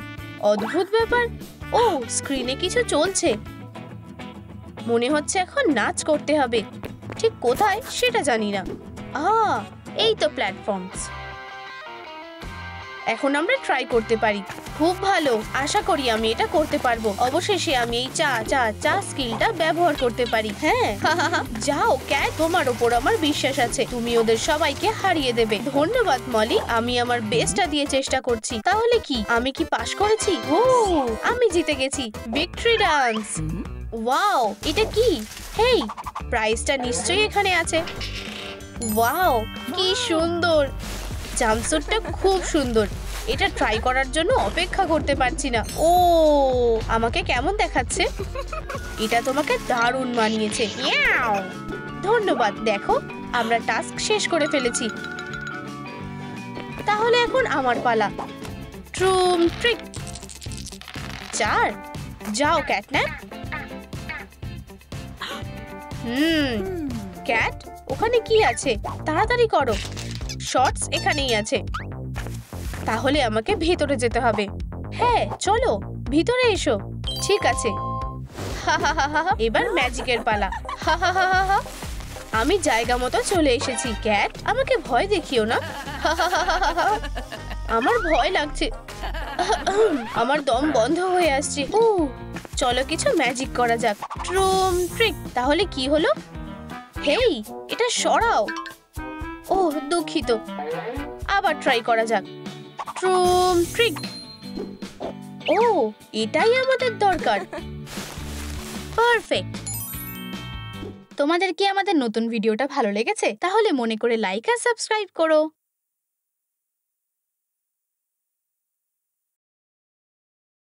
অদ্ভুত ব্যাপার। ও স্ক্রিনে কিছু চলছে। মনে হচ্ছে এখন নাচ করতে হবে। ঠিক কোথায় সেটা জানি না। এই তো প্ল্যাটফর্মস। এখন আমরা ট্রাই করতে পারি। খুব ভালো। আশা করি আমি এটা করতে পারবো। অবশেষে আমি এই চা স্কিলটা ব্যবহার করতে পারি। হ্যাঁ যাও ক্যাট, তোমার ওপর আমার বিশ্বাস আছে। তুমি ওদের সবাইকে হারিয়ে দেবে। ধন্যবাদ মলি। আমি আমার বেস্টটা দিয়ে চেষ্টা করছি। তাহলে কি আমি কি পাশ করেছি? ও আমি জিতে গেছি। Victory dance. ওয়াও, এটা কি? হেই, প্রাইজটা নিশ্চয়ই এখানে আছে। ওয়াও কি সুন্দর। জাম্পস্যুটটা খুব সুন্দর। এটা ট্রাই করার জন্য অপেক্ষা করতে পারছি না। ও আমাকে কেমন দেখাচ্ছে? এটা তোমাকে দারুণ মানিয়েছে। ধন্যবাদ। দেখো, আমরা টাস্ক শেষ করে ফেলেছি। তাহলে এখন আমার পালা। ট্রুম ট্রিক। 4 যাও ক্যাটন্যাপ। ক্যাট, ওখানে কি আছে? তাড়াতাড়ি করো। শর্টস এখানেই আছে। তাহলে আমাকে ভেতরে যেতে হবে। হ্যাঁ চলো ভিতরে এসো। ঠিক আছে। হা হা হা হা। এবার ম্যাজিকের পালা। হা হা হা হা হা। আমি জায়গা মতো চলে এসেছি। ক্যাট, আমাকে ভয় দেখিও না। হা হা হা হা হা। আমার ভয় লাগছে। আমার দম বন্ধ হয়ে আসছে। চলো কিছু ম্যাজিক করা যাক। ট্রুম ট্রিক। তাহলে কি হলো? হেই, এটা সরাও। দুঃখিত। আবার ট্রাই করা যাক। ট্রুম ট্রিক। এটাই আমাদের দরকার। পারফেক্ট। তোমাদের কি আমাদের নতুন ভিডিওটা ভালো লেগেছে? তাহলে মনে করে লাইক আর সাবস্ক্রাইব করো।